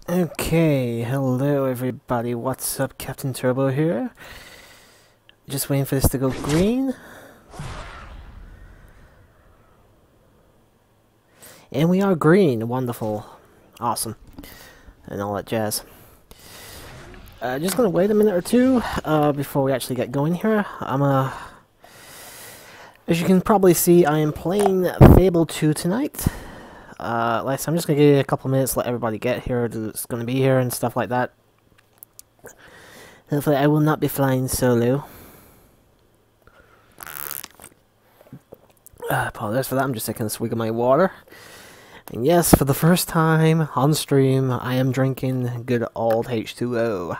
Okay, hello everybody, what's up? Captain Turbo here. Just waiting for this to go green. And we are green, wonderful, awesome, and all that jazz. Just gonna wait a minute or two before we actually get going here. As you can probably see, I am playing Fable 2 tonight. I'm just gonna give you a couple minutes, let everybody get here that's gonna be here and stuff like that. Hopefully I will not be flying solo. Apologize for that, I'm just taking a swig of my water. And yes, for the first time on stream, I am drinking good old H2O.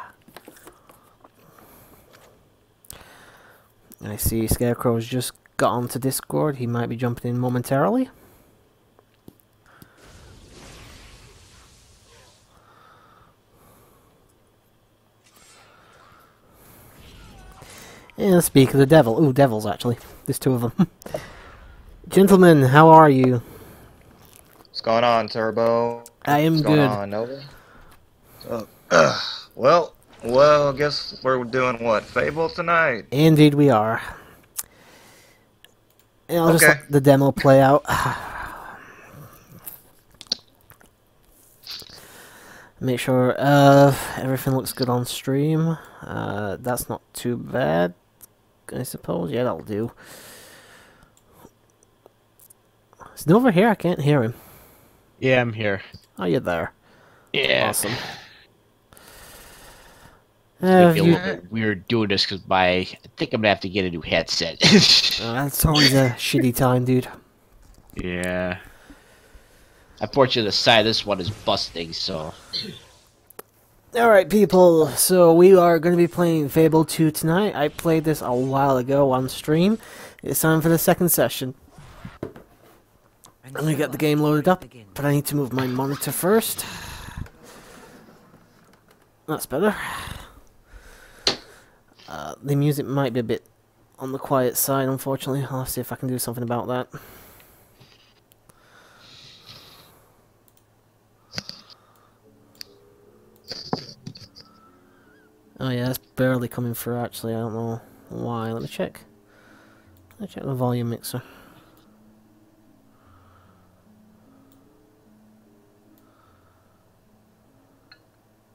I see Scarecrow's just got onto Discord, he might be jumping in momentarily. And speak of the devil. Ooh, devils actually. There's two of them. Gentlemen, how are you? What's going on, Turbo? I am What's good. going on, Nova? Well, I guess we're doing what? Fable tonight? Indeed we are. And I'll just Okay. let the demo play out. Make sure everything looks good on stream. That's not too bad, I suppose. Yeah, that'll do. Is Nova here? I can't hear him. Yeah, I'm here. Oh, you're there. Yeah. Awesome. It's gonna be a little bit weird doing this because I think I'm gonna have to get a new headset. That's always a shitty time, dude. Yeah. Unfortunately, the side of this one is busting, so. Alright, people, so we are going to be playing Fable 2 tonight. I played this a while ago on stream. It's time for the second session. I'm going to get the game loaded up, but I need to move my monitor first. That's better. The music might be a bit on the quiet side, unfortunately. I'll see if I can do something about that. Oh yeah, that's barely coming through actually, I don't know why. Let me check. Let me check the volume mixer.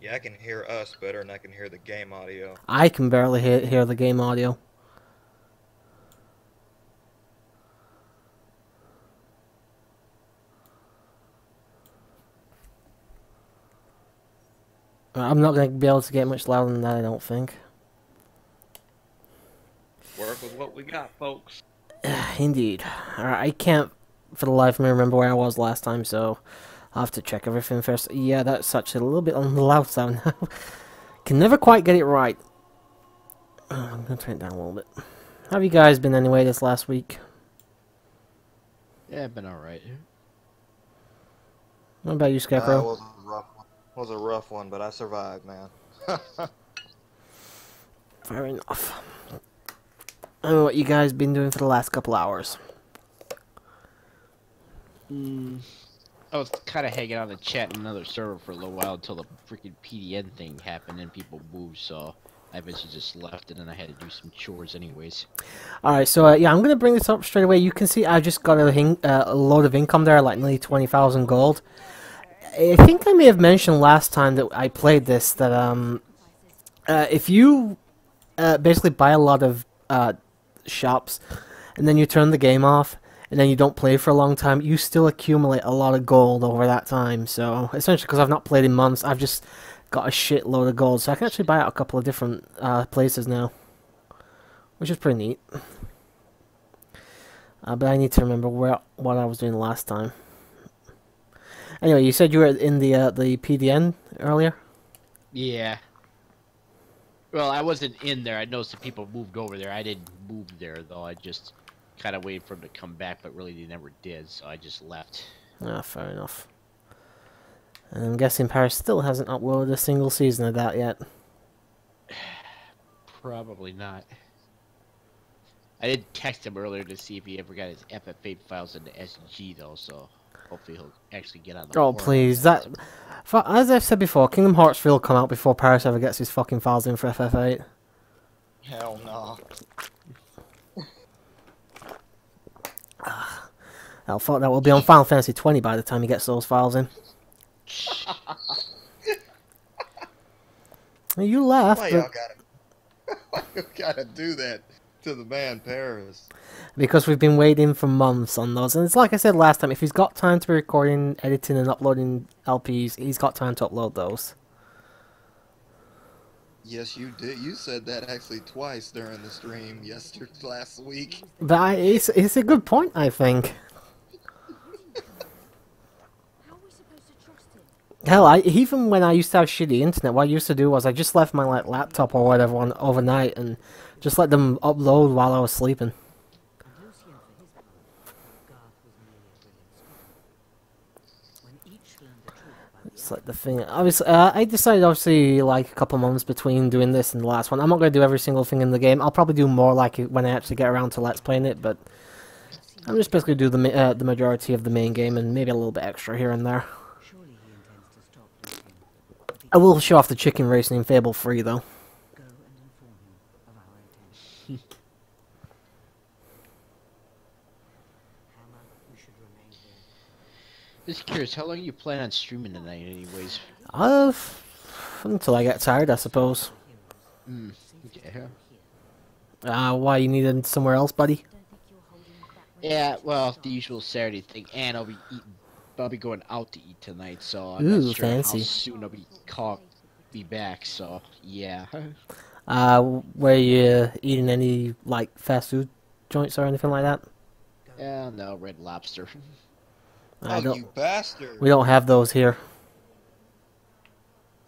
Yeah, I can hear us better than I can hear the game audio. I can barely hear the game audio. I'm not going to be able to get much louder than that, I don't think. Work with what we got, folks. Indeed. Alright, I can't for the life of me remember where I was last time, so I'll have to check everything first. Yeah, that's actually a little bit on the loud sound now. Can never quite get it right. I'm going to turn it down a little bit. How have you guys been anyway this last week? Yeah, I've been alright. What about you, Scarecrow? It was a rough one, but I survived, man. Fair enough. I don't know what you guys been doing for the last couple hours. I was kind of hanging out in the chat in another server for a little while until the freaking PDN thing happened and people moved, so I eventually just left and then I had to do some chores anyways. Alright, so yeah, I'm going to bring this up straight away. You can see I just got a load of income there, like nearly 20,000 gold. I think I may have mentioned last time that I played this that if you basically buy a lot of shops and then you turn the game off and then you don't play for a long time, you still accumulate a lot of gold over that time. So essentially, because I've not played in months, I've just got a shitload of gold, so I can actually buy out a couple of different places now, which is pretty neat. But I need to remember what I was doing last time. Anyway, you said you were in the PDN earlier? Yeah. Well, I wasn't in there. I noticed that people moved over there. I didn't move there, though. I just kind of waited for them to come back, but really they never did, so I just left. Ah, fair enough. And I'm guessing Paris still hasn't uploaded a single season of that yet. Probably not. I did text him earlier to see if he ever got his FF8 files into SG, though, so... Hopefully he'll actually get on the Oh, board. please. As I've said before, Kingdom Hearts 3 will come out before Paris ever gets his fucking files in for FF8. Hell no. Hell, fuck, that will be on Final Fantasy 20 by the time he gets those files in. You laugh, Why y'all gotta do that to the man Paris? because we've been waiting for months on those. And it's like I said last time, if he's got time to be recording, editing, and uploading LPs, he's got time to upload those. Yes, you did. You said that actually twice during the stream last week. But it's a good point, I think. Hell, even when I used to have shitty internet, what I used to do was I just left my laptop or whatever on overnight and just let them upload while I was sleeping. It's like the thing. Obviously, I decided obviously like a couple months between doing this and the last one. I'm not going to do every single thing in the game. I'll probably do more like when I actually get around to Let's Playing it, but I'm just basically do the majority of the main game and maybe a little bit extra here and there. I will show off the chicken racing in Fable 3, though. Just curious, how long you plan on streaming tonight, anyways? Until I get tired, I suppose. Yeah. Why, you needed somewhere else, buddy? Yeah, well, the usual Saturday thing, and I'll be going out to eat tonight, so I'm Ooh, not sure fancy. how soon I'll be back. So yeah. Were you eating any like fast food joints or anything like that? Yeah, no, Red Lobster. You bastard! We don't have those here.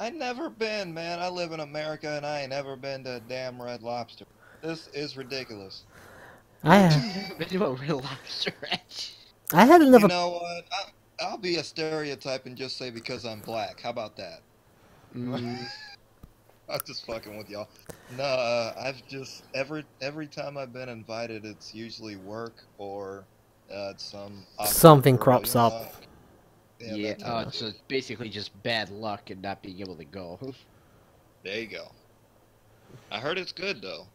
I never been, man. I live in America and I ain't never been to a damn Red Lobster. This is ridiculous. I Been to a Red Lobster. had another. You know what? I'll be a stereotype and just say because I'm black. How about that? I'm just fucking with y'all. No, I've just every time I've been invited, it's usually work or Something crops up. Yeah, so it's basically just bad luck and not being able to go. There you go. I heard it's good though.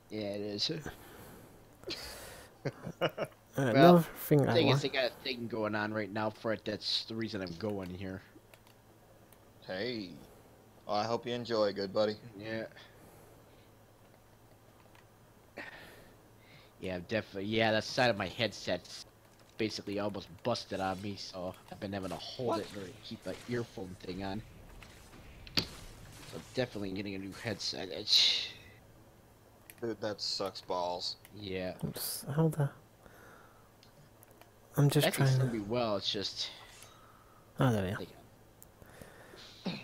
Yeah, it is. Another thing I thing is, want. they got a thing going on right now for it. That's the reason I'm going here. Hey, well, I hope you enjoy, good buddy. Yeah. Yeah, definitely. Yeah, that side of my headset's basically almost busted on me, so I've been having to hold it or keep the earphone thing on. So definitely getting a new headset. Dude, that sucks balls. Yeah. Hold on. I'm just That can trying still to. be well. It's just. Oh, there we are.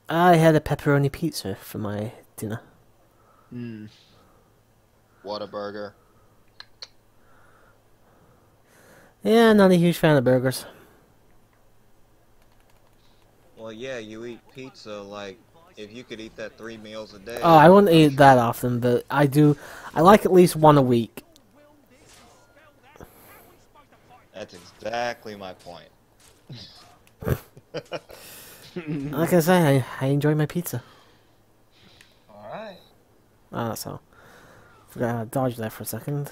I had a pepperoni pizza for my dinner. Whataburger. Yeah, not a huge fan of burgers. Well, yeah, you eat pizza like if you could eat that 3 meals a day. Oh, I wouldn't eat that often, but I do. I like at least one a week. That's exactly my point. Like I say, I enjoy my pizza. Alright. So. Forgot to dodge that for a second.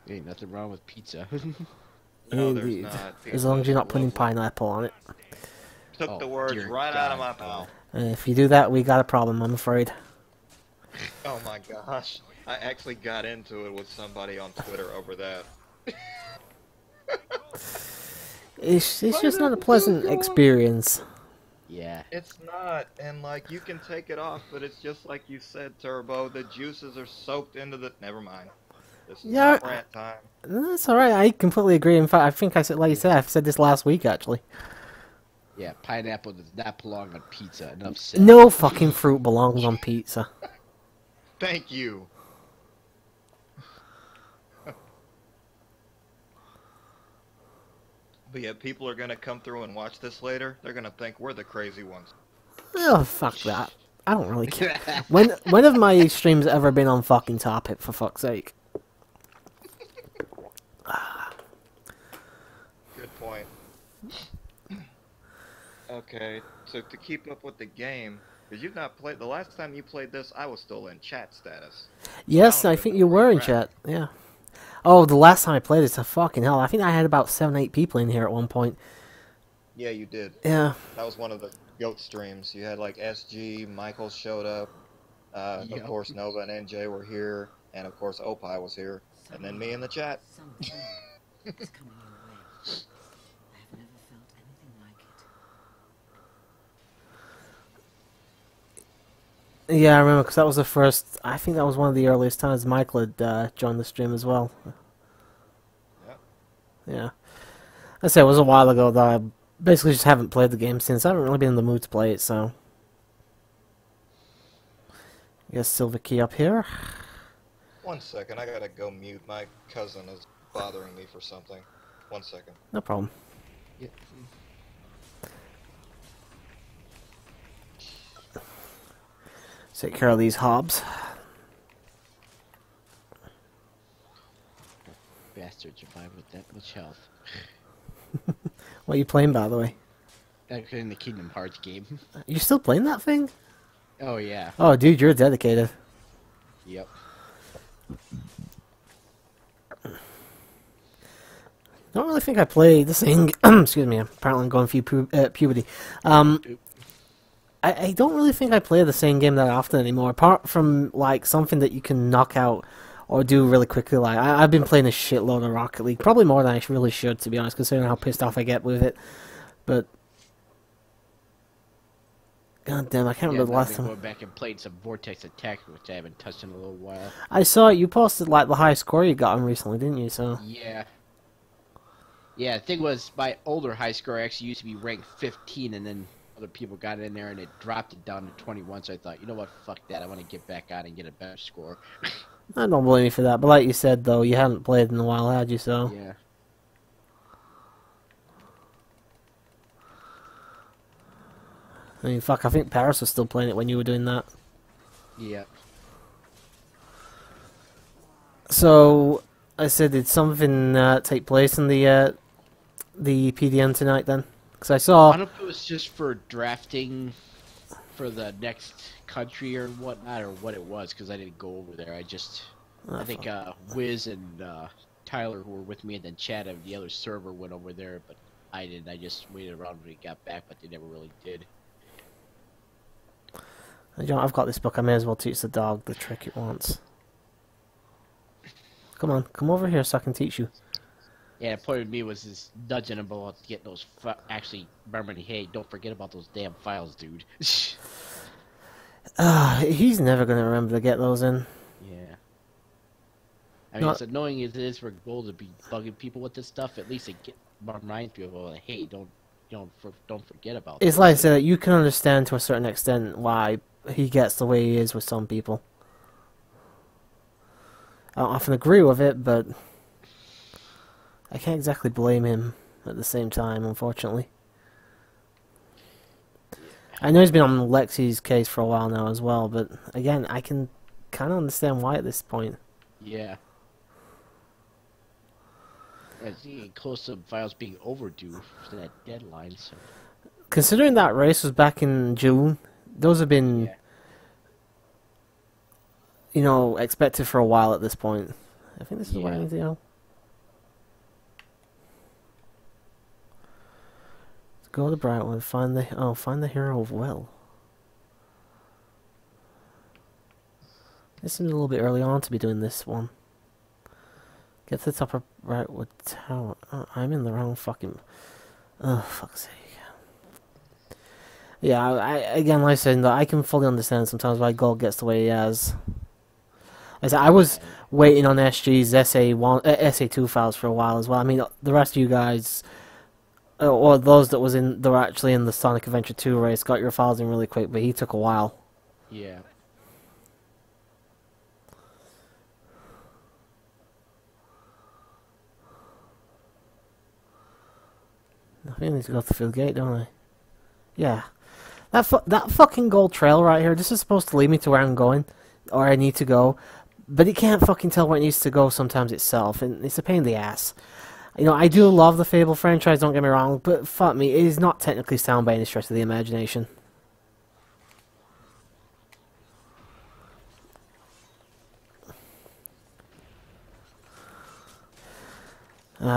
Ain't nothing wrong with pizza. No, Indeed. there's not. As long as you're not putting Lovely. pineapple on it. Took the Oh, words dear right out of my God, mouth. And if you do that, we got a problem, I'm afraid. Oh my gosh. I actually got into it with somebody on Twitter over that. It's just not a pleasant experience. Yeah. It's not, and like you can take it off, but it's just like you said, Turbo. The juices are soaked into the. Never mind. This is Yeah, not rant time. That's alright, I completely agree. In fact, I think I said, like you said, I've said this last week, actually. Yeah, pineapple does not belong on pizza. Enough said. No fucking fruit belongs on pizza. Thank you. But yeah, people are gonna come through and watch this later. They're gonna think we're the crazy ones. Oh, fuck that. I don't really care. When have my streams ever been on fucking topic, for fuck's sake? Okay, so to keep up with the game, because you've not played. The last time you played this, I was still in chat status. So I Yes, don't I even think know you where were in you're at. chat. Yeah. Oh, the last time I played this, fucking hell. I think I had about 7, 8 people in here at one point. Yeah, you did. Yeah. That was one of the GOAT streams. You had like SG, Michael showed up. Of Yep. course, Nova and NJ were here, and of course, Opie was here, and then me in the chat. Something is coming your way. I have never felt anything like it. Yeah, I remember, because that was the first... I think that was one of the earliest times Michael had joined the stream as well. Yep. Yeah. I say it was a while ago, though. I basically just haven't played the game since. I haven't really been in the mood to play it, so... Guess silver key up here. 1 second, I gotta go mute. My cousin is bothering me for something. 1 second. No problem. Yep. Take care of these hobs. Bastard survived with that much health. What are you playing, by the way? Actually, in the Kingdom Hearts game. You still playing that thing? Oh yeah. Oh, dude, you're dedicated. Yep. Don't really think I play the same... excuse me, apparently I'm going through puberty. I don't really think I play the same game that often anymore, apart from, like, something that you can knock out or do really quickly. Like, I've been playing a shitload of Rocket League, probably more than I really should, to be honest, considering how pissed off I get with it. But... God damn, I can't remember the last I've time... been going back and played some Vortex Attack, which I haven't touched in a little while. I saw it, you posted, like, the high score you got on recently, didn't you? So... Yeah. Yeah, the thing was, my older high score actually used to be ranked 15, and then other people got in there, and it dropped it down to 21, so I thought, you know what, fuck that, I want to get back on and get a better score. I don't blame you for that, but like you said, though, you hadn't played in a while, had you, so... Yeah. I mean, fuck, I think Paris was still playing it when you were doing that. Yeah. So, I said, did something take place in the PDN tonight, then? Because I I saw... don't know if it was just for drafting for the next country or whatnot, or what it was, because I didn't go over there. I think Wiz and Tyler, who were with me, and then Chad of the other server went over there, but I didn't. I just waited around when he got back, but they never really did. John, I've got this book. I may as well teach the dog the trick it wants. Come on, come over here so I can teach you. Yeah, the point of me was just nudging him about getting those. Actually, remembering, hey, don't forget about those damn files, dude. He's never going to remember to get those in. Yeah. I mean, as annoying as it is for Gold to be bugging people with this stuff, at least it reminds people, like, hey, don't forget about It's this. like I said, you can understand to a certain extent why he gets the way he is with some people. I don't often agree with it, but I can't exactly blame him at the same time, unfortunately. I know he's been on Lexi's case for a while now as well, but again, I can kind of understand why at this point. Yeah. It's getting close to files being overdue for that deadline, so... Considering that race was back in June, those have been, you know, expected for a while at this point. I think this is where I need to go. Let's go to Brightwood, find the hero of Will. This seems a little bit early on to be doing this one. Get to the top of Brightwood Tower. Oh, I'm in the wrong fucking... Oh, fuck's sake. Yeah, again, like I said, I can fully understand sometimes why Gold gets the way he has. I was waiting on SG's SA2 files for a while as well. I mean, the rest of you guys, or those that were actually in the Sonic Adventure 2 race, got your files in really quick, but he took a while. Yeah. I think I need to go through the gate, don't I? Yeah. That fucking gold trail right here, this is supposed to lead me to where I'm going, or I need to go, but it can't fucking tell where it needs to go sometimes itself, and it's a pain in the ass. You know, I do love the Fable franchise, don't get me wrong, but fuck me, it is not technically sound by any stretch of the imagination.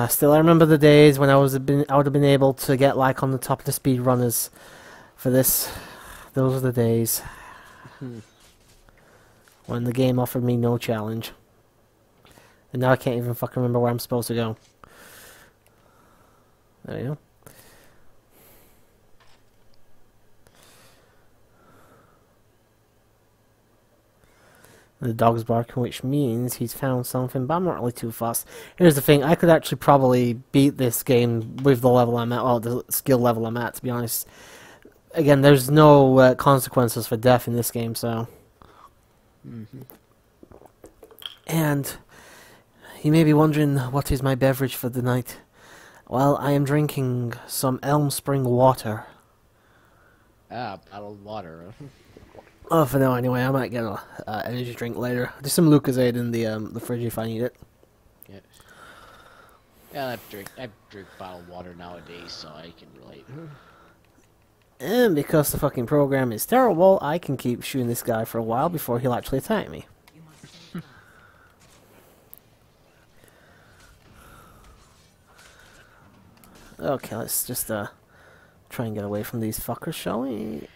Still, I remember the days when I would have been able to get like on the top of the speedrunners for this. Those are the days when the game offered me no challenge, and now I can't even fucking remember where I'm supposed to go. There you go. The dog's barking, which means he's found something, but I'm not really too fussed. Here's the thing, I could actually probably beat this game with the level I'm at, well, the skill level I'm at, to be honest. Again, there's no consequences for death in this game, so... And you may be wondering, what is my beverage for the night? Well, I am drinking some Elm Spring water. Ah, bottled water. Oh, for now anyway. I might get a energy drink later. There's some Lucozade in the fridge if I need it. Yeah. Yeah, I drink bottled water nowadays, so I can relate. And because the fucking program is terrible, I can keep shooting this guy for a while before he'll actually attack me. Okay, let's just try and get away from these fuckers, shall we?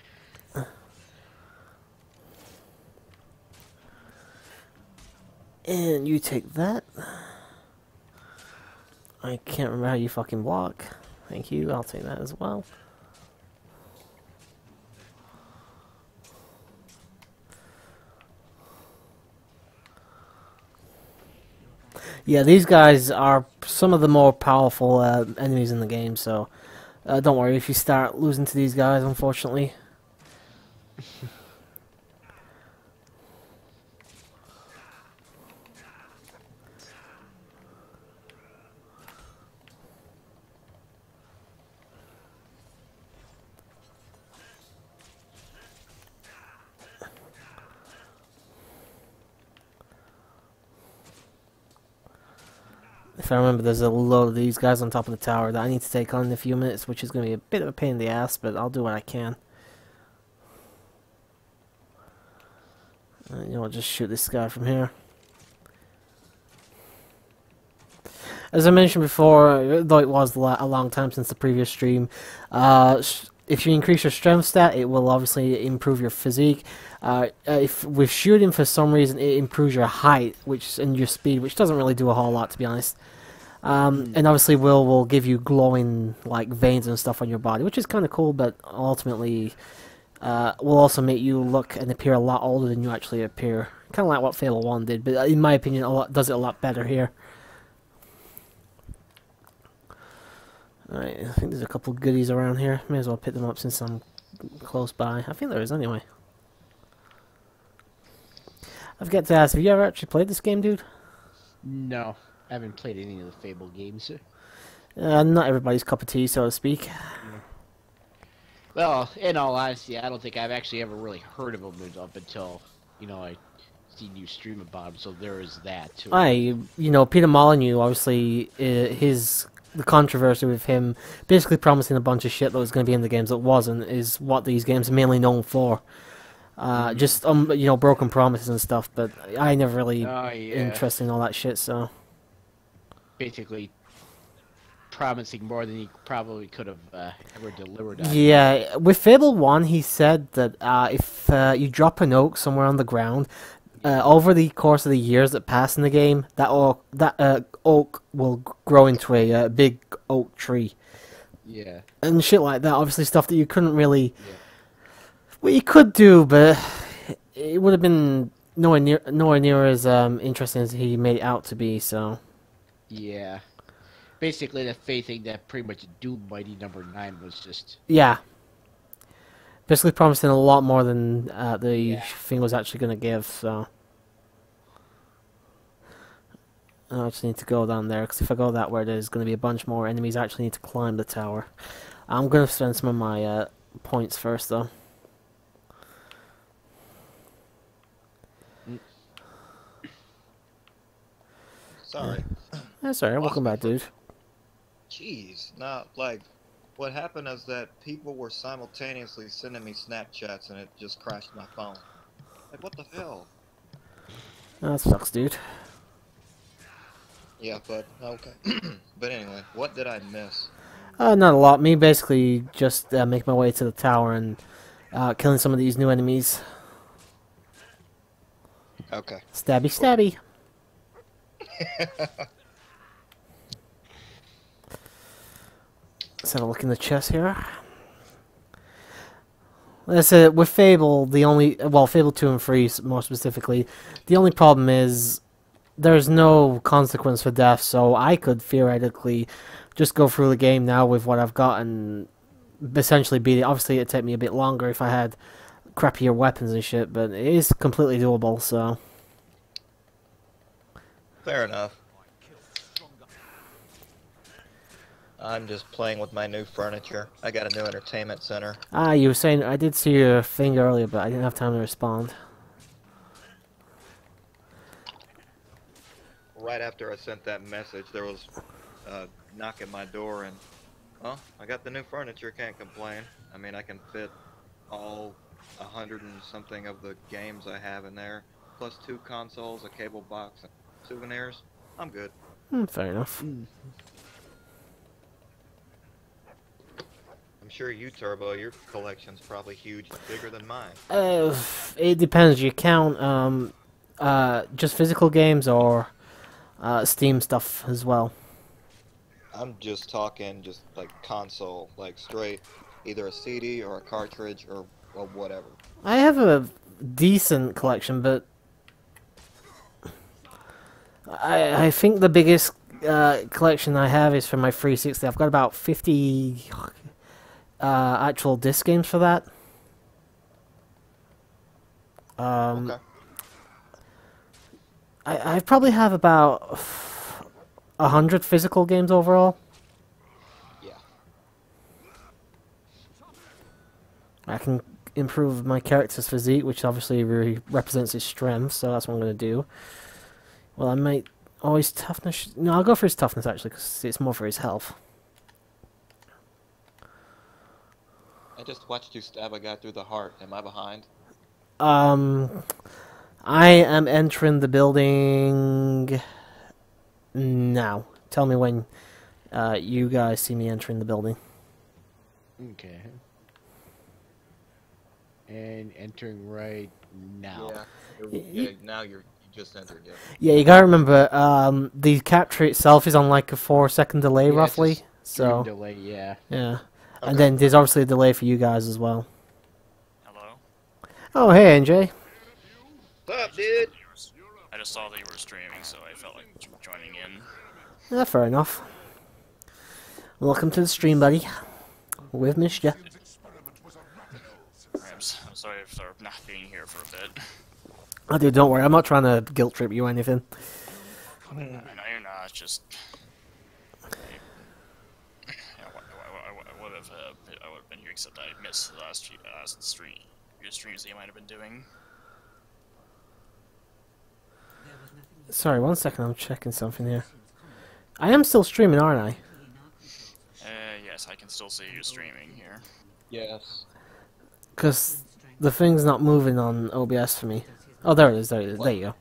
And you take that. I can't remember how you fucking block. Thank you, I'll take that as well. Yeah, these guys are some of the more powerful enemies in the game, so don't worry if you start losing to these guys, unfortunately. If I remember, there's a load of these guys on top of the tower that I need to take on in a few minutes, which is going to be a bit of a pain in the ass, but I'll do what I can. You know, I'll just shoot this guy from here. As I mentioned before, though it was a long time since the previous stream, if you increase your strength stat, it will obviously improve your physique. If with shooting, for some reason, it improves your height, and your speed, which doesn't really do a whole lot, to be honest. And obviously, will give you glowing like veins and stuff on your body, which is kind of cool, but ultimately will also make you look and appear a lot older than you actually appear. Kind of like what Fable 1 did, but in my opinion, does it a lot better here. Alright, I think there's a couple goodies around here. May as well pick them up since I'm close by. I think there is anyway. I forget to ask, have you ever actually played this game, dude? No, I haven't played any of the Fable games. Not everybody's cup of tea, so to speak. Well, in all honesty, I don't think I've actually ever really heard of them up until, you know, I seen you stream about them, so there is that, too. Peter Molyneux, obviously, the controversy with him basically promising a bunch of shit that was going to be in the games that wasn't is what these games are mainly known for. Just broken promises and stuff, but I never really interested in all that shit, so basically promising more than he probably could have ever delivered on. Yeah, with Fable 1 he said that if you drop an oak somewhere on the ground, over the course of the years that pass in the game, that oak will grow into a big oak tree. Yeah. And shit like that. Obviously, stuff that you couldn't really. Yeah. Well, you could do, but it would have been nowhere near as interesting as he made it out to be. So. Yeah. Basically, the fate thing that pretty much Doom Mighty number 9 was just. Yeah. Basically promising a lot more than the thing was actually going to give, so... I just need to go down there, because if I go that way, there's going to be a bunch more enemies. I actually need to climb the tower. I'm going to spend some of my points first, though. Sorry. That's alright, welcome back, dude. Jeez, not like. What happened is that people were simultaneously sending me Snapchats and it just crashed my phone. Like, what the hell? That sucks, dude. Yeah, but okay. But anyway, what did I miss? Not a lot. Me basically just make my way to the tower and killing some of these new enemies. Okay. Stabby, stabby. Let's have a look in the chest here. That's it. With Fable, Fable 2 and 3 more specifically, the only problem is there's no consequence for death, so I could theoretically just go through the game now with what I've got and essentially beat it. Obviously, it'd take me a bit longer if I had crappier weapons and shit, but it is completely doable, so... Fair enough. I'm just playing with my new furniture. I got a new entertainment center. Ah, you were saying... I did see your thing earlier, but I didn't have time to respond. Right after I sent that message, there was a knock at my door, and, well, I got the new furniture, can't complain. I mean, I can fit all 100 and something of the games I have in there, plus 2 consoles, a cable box, and souvenirs. I'm good. Fair enough. I'm sure you, Turbo, your collection's probably huge, bigger than mine. It depends. You count just physical games or Steam stuff as well. I'm just talking just like console, like straight, either a CD or a cartridge or whatever. I have a decent collection, but I think the biggest collection I have is for my 360. I've got about 50 actual disc games for that. Okay. I probably have about 100 physical games overall. Yeah. I can improve my character's physique, which obviously represents his strength, so that's what I'm going to do. Well, I might... Oh, his toughness... No, I'll go for his toughness, actually, because it's more for his health. I just watched you stab a guy through the heart. Am I behind? I am entering the building now. Tell me when you guys see me entering the building. Okay. And entering right now. Yeah, now you just entered, yeah. Yeah, you gotta remember, the capture itself is on like a 4-second delay, Yeah, roughly. it's a So, delay, yeah. yeah. Okay. And then there's obviously a delay for you guys as well. Hello? Oh, hey, NJ. What's up, dude? I just saw that you were streaming, so I felt like joining in. Yeah, fair enough. Welcome to the stream, buddy. We've missed you. I'm sorry for not being here for a bit. Oh, dude, don't worry. I'm not trying to guilt trip you or anything. I know you're not, it's just... I would have been here, except I missed the last stream. Your streams that you might have been doing. Sorry, 1 second. I'm checking something here. I am still streaming, aren't I? Yes, I can still see you streaming here. Yes. Because the thing's not moving on OBS for me. Oh, there it is. There it is. There you go.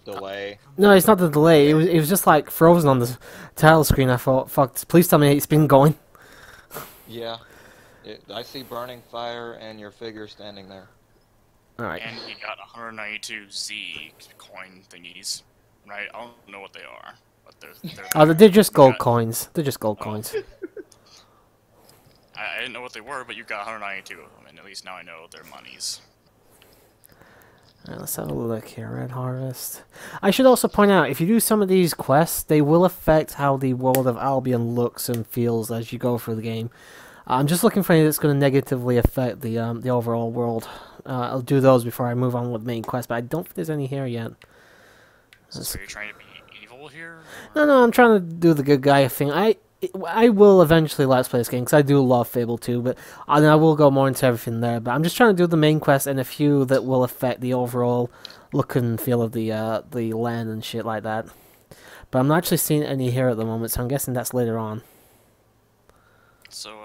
Delay. No, it's not the delay. It was just like frozen on the title screen. I thought, fuck, please tell me it's been going. Yeah. I see burning fire and your figure standing there. Alright. And you got 192Z coin thingies, right? I don't know what they are, but they're Oh, they're just gold got- coins. They're just gold coins. I didn't know what they were, but you got 192 of them, and at least now I know they're monies. Alright, let's have a look here. Red Harvest. I should also point out, if you do some of these quests, they will affect how the world of Albion looks and feels as you go through the game. I'm just looking for anything that's going to negatively affect the overall world. I'll do those before I move on with main quest, but I don't think there's any here yet. So you're trying to be evil here? No, I'm trying to do the good guy thing. I will eventually let's play this game, because I do love Fable 2, but I will go more into everything there. But I'm just trying to do the main quest and a few that will affect the overall look and feel of the land and shit like that. But I'm not actually seeing any here at the moment, so I'm guessing that's later on. So,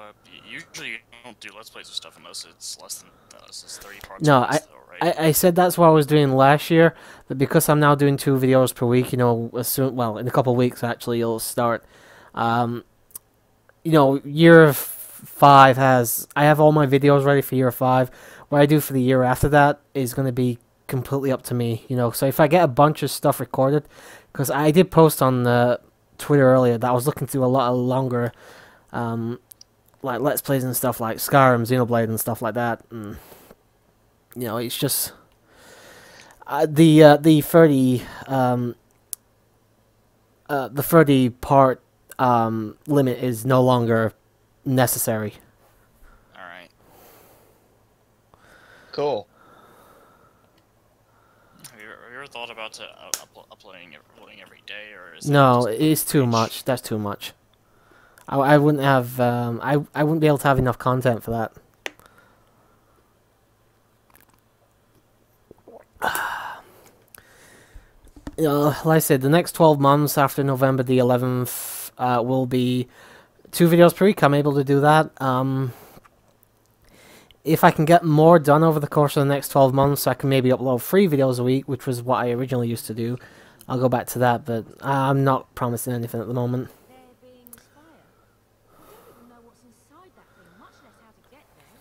usually you don't do Let's Plays or stuff unless it's less than 30 parts. No, or less, though, right? I said that's what I was doing last year, but because I'm now doing 2 videos per week, you know, well, in a couple of weeks actually, it'll start. You know, year 5 I have all my videos ready for year 5. What I do for the year after that is going to be completely up to me, you know. So if I get a bunch of stuff recorded, because I did post on Twitter earlier that I was looking through a lot of longer, like Let's Plays and stuff like Skyrim, Xenoblade and stuff like that, and you know, it's just the 30 part limit is no longer necessary. All right. Cool. Have you ever thought about uploading every day, or is No, that just it's too much. That's too much. I wouldn't have I wouldn't be able to have enough content for that. You know, like I said, the next 12 months after November the 11th will be 2 videos per week. I'm able to do that. If I can get more done over the course of the next 12 months, I can maybe upload 3 videos a week, which was what I originally used to do. I'll go back to that, but I'm not promising anything at the moment. There being this fire. I don't even know what's inside that thing, much less how to get there.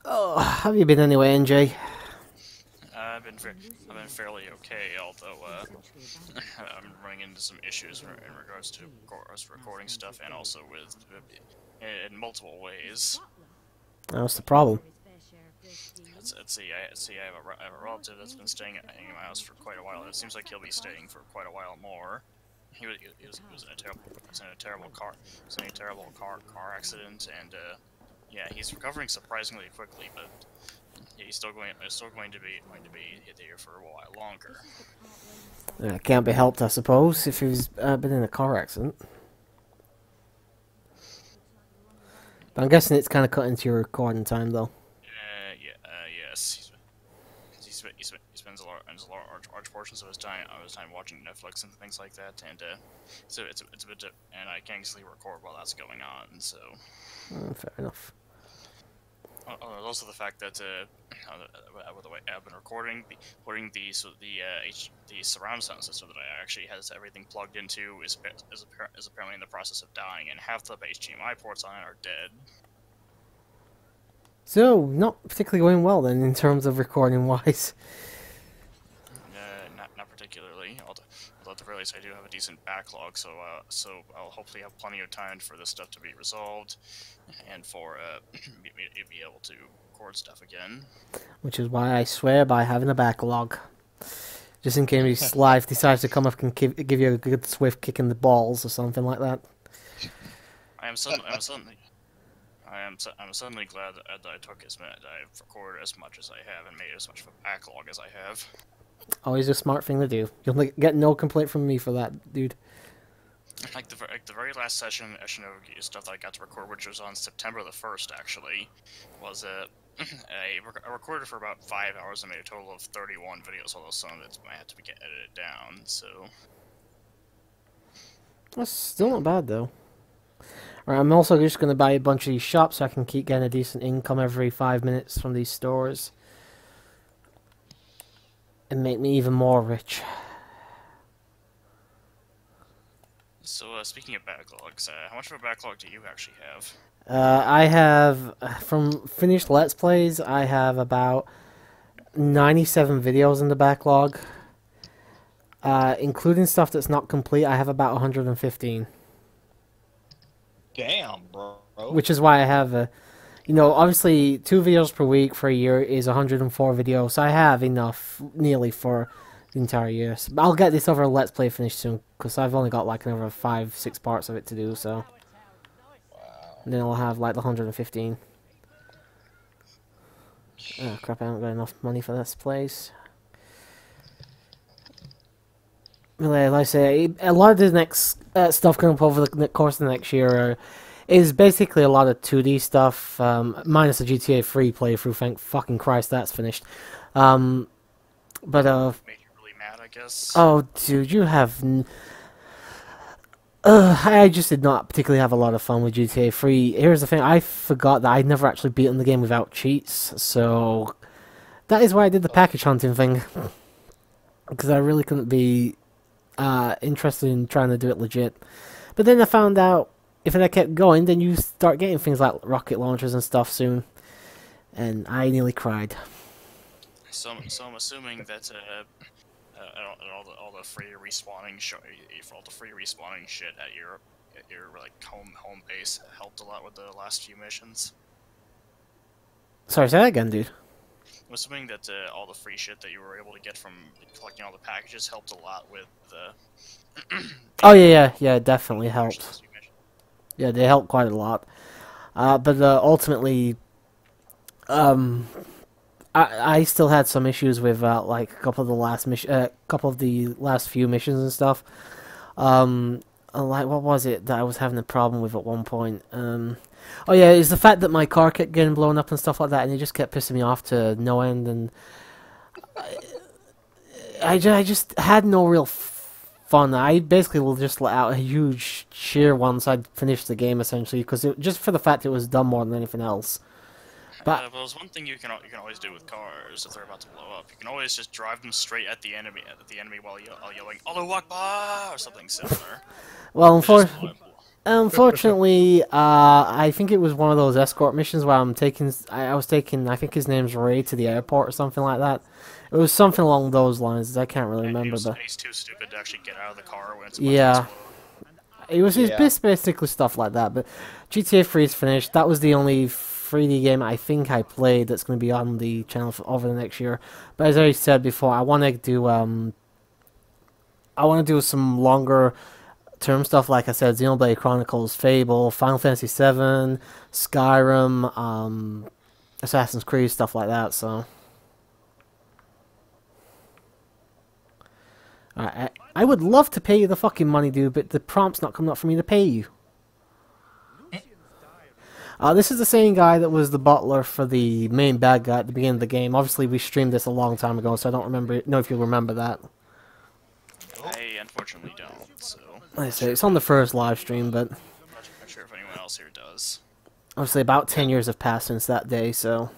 Oh, how have you been anyway, NJ? I've been fairly okay, although I'm running into some issues in regards to recording stuff, and also with in multiple ways. What's the problem? Let's see. I have a relative that's been staying in my house for quite a while, and it seems like he'll be staying for quite a while more. He was in a terrible car accident, and yeah, he's recovering surprisingly quickly, but he's still going to be here for a while longer. It can't be helped, I suppose, if he's been in a car accident. But I'm guessing it's kind of cut into your recording time, though. Yes. He spends large portions of his time watching Netflix and things like that, and so it's a bit, and I can't easily record while that's going on. So Fair enough. Also the fact that with the way I've been recording, the surround sound system that I actually has everything plugged into is apparently in the process of dying, and half the HDMI ports on it are dead. So, not particularly going well then, in terms of recording-wise. Not particularly. Although at the very least, I do have a decent backlog, so I'll hopefully have plenty of time for this stuff to be resolved, and for be able to record stuff again. Which is why I swear by having a backlog. Just in case life decides to come up and give you a good swift kick in the balls or something like that. I'm suddenly glad that I I've recorded as much as I have and made as much of a backlog as I have. Always a smart thing to do. You'll get no complaint from me for that, dude. Like the very last session of stuff that I got to record, which was on September the 1st, actually, was I recorded for about 5 hours and made a total of 31 videos, although some of it might have to get edited down. So That's still not bad, though. Alright, I'm also just going to buy a bunch of these shops so I can keep getting a decent income every 5 minutes from these stores. And make me even more rich. So, speaking of backlogs, how much of a backlog do you actually have? I have, from finished Let's Plays, I have about 97 videos in the backlog. Including stuff that's not complete, I have about 115. Damn, bro. Which is why I have, you know, obviously 2 videos per week for a year is 104 videos, so I have enough nearly for the entire year. So, I'll get this other Let's Play finished soon, because I've only got like another 5-6 parts of it to do, so. Wow. And then I'll have like the 115. Oh crap, I haven't got enough money for this place. Like I say, a lot of the next stuff coming up over the course of the next year is basically a lot of 2D stuff, minus the GTA 3 playthrough. Thank fucking Christ that's finished. But Made you really mad, I guess. oh, dude, you have. I just did not particularly have a lot of fun with GTA 3. Here's the thing, I forgot that I'd never actually beaten the game without cheats, so that is why I did the package hunting thing. Because I really couldn't be interested in trying to do it legit. But then I found out if I kept going, then you start getting things like rocket launchers and stuff soon. And I nearly cried. So I'm assuming that all the free respawning all the free respawning shit at your like home base helped a lot with the last few missions. Sorry, say that again, dude. I'm assuming that all the free shit that you were able to get from collecting all the packages helped a lot with the. Oh yeah, it definitely helped. Yeah, they helped quite a lot. But ultimately, I still had some issues with like a couple of the last few missions and stuff. Like what was it that I was having a problem with at one point? Oh yeah, it's the fact that my car kept getting blown up and stuff like that, and it just kept pissing me off to no end, and I just had no real fun. I basically will just let out a huge cheer once I'd finished the game, essentially, because just for the fact it was done more than anything else. But well, there's one thing you can always do with cars if they're about to blow up. You can always just drive them straight at the enemy while yelling "Allahu Akbar" or something similar. well, unfortunately, I think it was one of those escort missions where I was taking, I think his name's Ray, to the airport or something like that. It was something along those lines. I can't really remember, but he's too stupid to actually get out of the car when it's yeah. It was basically stuff like that. But GTA 3 is finished. That was the only 3D game I think I played that's going to be on the channel over the next year. But as I said before, I want to do some longer term stuff, like I said, Xenoblade Chronicles, Fable, Final Fantasy VII, Skyrim, Assassin's Creed, stuff like that. So, I would love to pay you the fucking money, dude, but the prompt's not coming up for me to pay you. This is the same guy that was the butler for the main bad guy at the beginning of the game. Obviously, we streamed this a long time ago, so I don't know if you remember that. I unfortunately don't. So. Like I say, it's on the first live stream, but I'm not sure if anyone else here does. Obviously, about 10 years have passed since that day, so.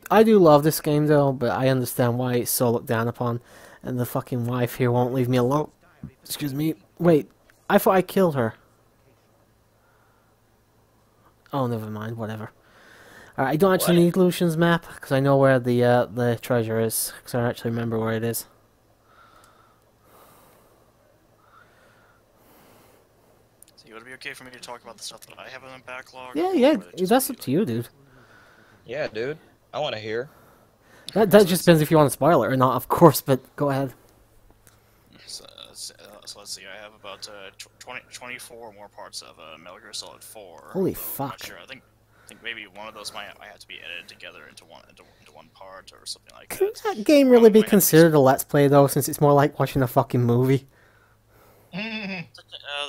I do love this game, though, but I understand why it's so looked down upon. And the fucking wife here won't leave me alone. Excuse me. Wait, I thought I killed her. Oh, never mind. Whatever. Alright, I don't actually need Lucian's map, because I know where the treasure is. Because I actually remember where it is. So would it be okay for me to talk about the stuff that I have in the backlog? Yeah, that's up to you, dude. Yeah, dude. I want to hear. That just depends if you want to spoil it or not, of course, but go ahead. So let's see, I have about 24 more parts of Metal Gear Solid 4. Holy fuck. fuck. I'm not sure. I think maybe one of those might have to be edited together into one part or something like that. Could that game really be considered a Let's Play, though, since it's more like watching a fucking movie? There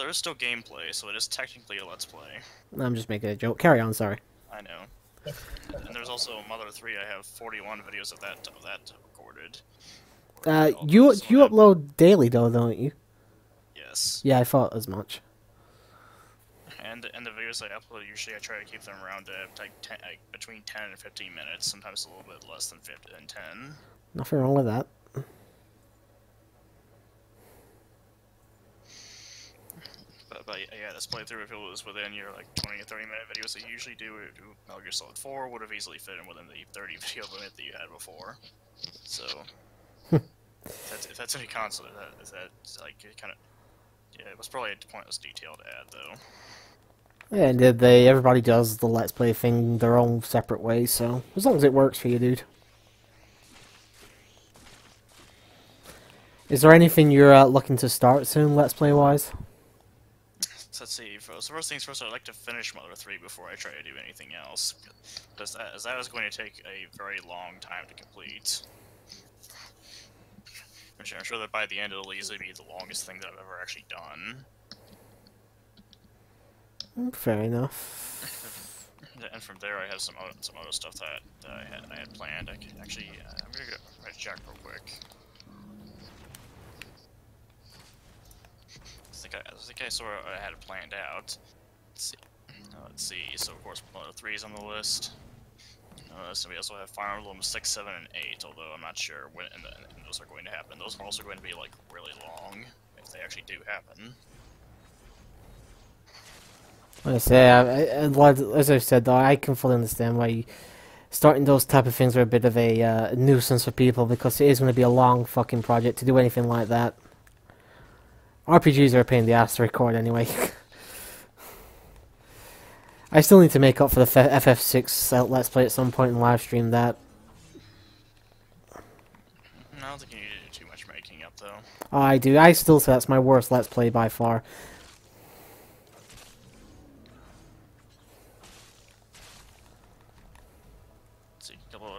is still gameplay, so it is technically a Let's Play. I'm just making a joke. Carry on, sorry. I know. And there's also Mother 3. I have 41 videos of that recorded. You upload daily, though, don't you? Yes. Yeah, I thought as much. And the videos I upload, usually I try to keep them around between 10 and 15 minutes, sometimes a little bit less than 10. Nothing wrong with that. But yeah, this playthrough, if it was within your like 20 or 30 minute videos that you usually do Metal Gear Solid 4, would have easily fit in within the 30 video limit that you had before. So, if that's any consolation, that like kind of, yeah, it was probably a pointless detail to add though. Yeah, and everybody does the Let's Play thing their own separate way, so as long as it works for you, dude. Is there anything you're looking to start soon, Let's Play wise? So let's see. So first things first, I'd like to finish Mother 3 before I try to do anything else, because that is going to take a very long time to complete. I'm sure that by the end it'll easily be the longest thing that I've ever actually done. Fair enough. And from there, I have some other stuff that I had planned. Actually, I'm gonna go check real quick. I think I sort of had it planned out. Let's see. Let's see. So of course, Persona 3 is on the list. So we also have Fire Emblem 6, 7, and 8. Although I'm not sure when and those are going to happen. Those are also going to be like really long if they actually do happen. Like I say, as I said, though, I can fully understand why starting those type of things are a bit of a nuisance for people, because it is going to be a long fucking project to do anything like that. RPGs are a pain in the ass to record anyway. I still need to make up for the FF6 Let's Play at some point and live stream that. I don't think you need to do too much making up, though. Oh, I do. I still say that's my worst Let's Play by far.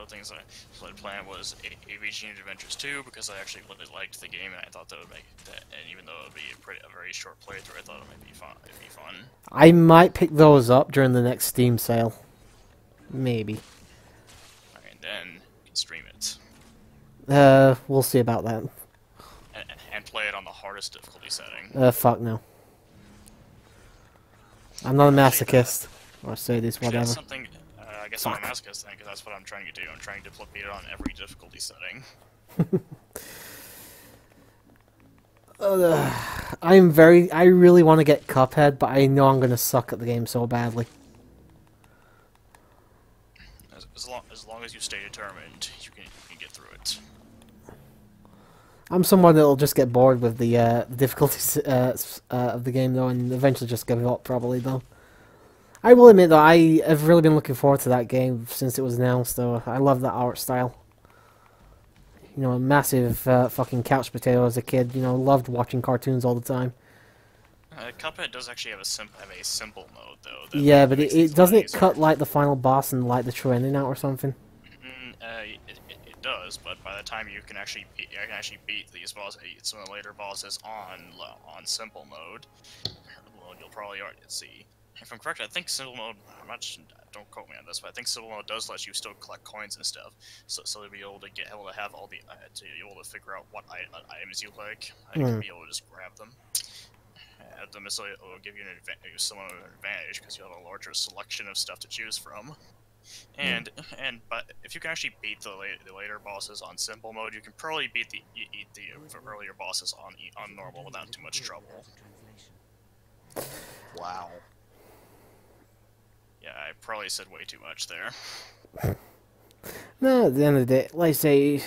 Things I had planned was AVG Adventures 2, because I actually really liked the game and I thought that would make that, and even though it would be a very short playthrough, I thought it might be fun. It'd be fun. I might pick those up during the next Steam sale. Maybe. And then you can stream it. We'll see about that. And play it on the hardest difficulty setting. Fuck no. I'm not a masochist. Or say this, whatever. Something. I guess I'm a masochist then, because that's what I'm trying to do. I'm trying to beat it on every difficulty setting. I really want to get Cuphead, but I know I'm gonna suck at the game so badly. As long as you stay determined, you can get through it. I'm someone that'll just get bored with the difficulties of the game, though, and eventually just give up, probably, though. I will admit, though, I have really been looking forward to that game since it was announced, though. I love that art style. You know, a massive fucking couch potato as a kid. You know, loved watching cartoons all the time. Cuphead does actually have a simple mode, though. Yeah, but it doesn't it cut like the final boss and like the true ending out or something? It does, but by the time you can actually beat these bosses, some of the later bosses on simple mode, well, you'll probably already see. If I'm correct, I think simple mode. Don't quote me on this, but I think simple mode does let you still collect coins and stuff, so you'll be able to have all the to be able to figure out what items you like, and you can be able to just grab them. Them so it will give you somewhat of an advantage because you have a larger selection of stuff to choose from. But if you can actually beat the later bosses on simple mode, you can probably beat the earlier bosses on normal without too much trouble. Wow. Yeah, I probably said way too much there. No, at the end of the day, like I say,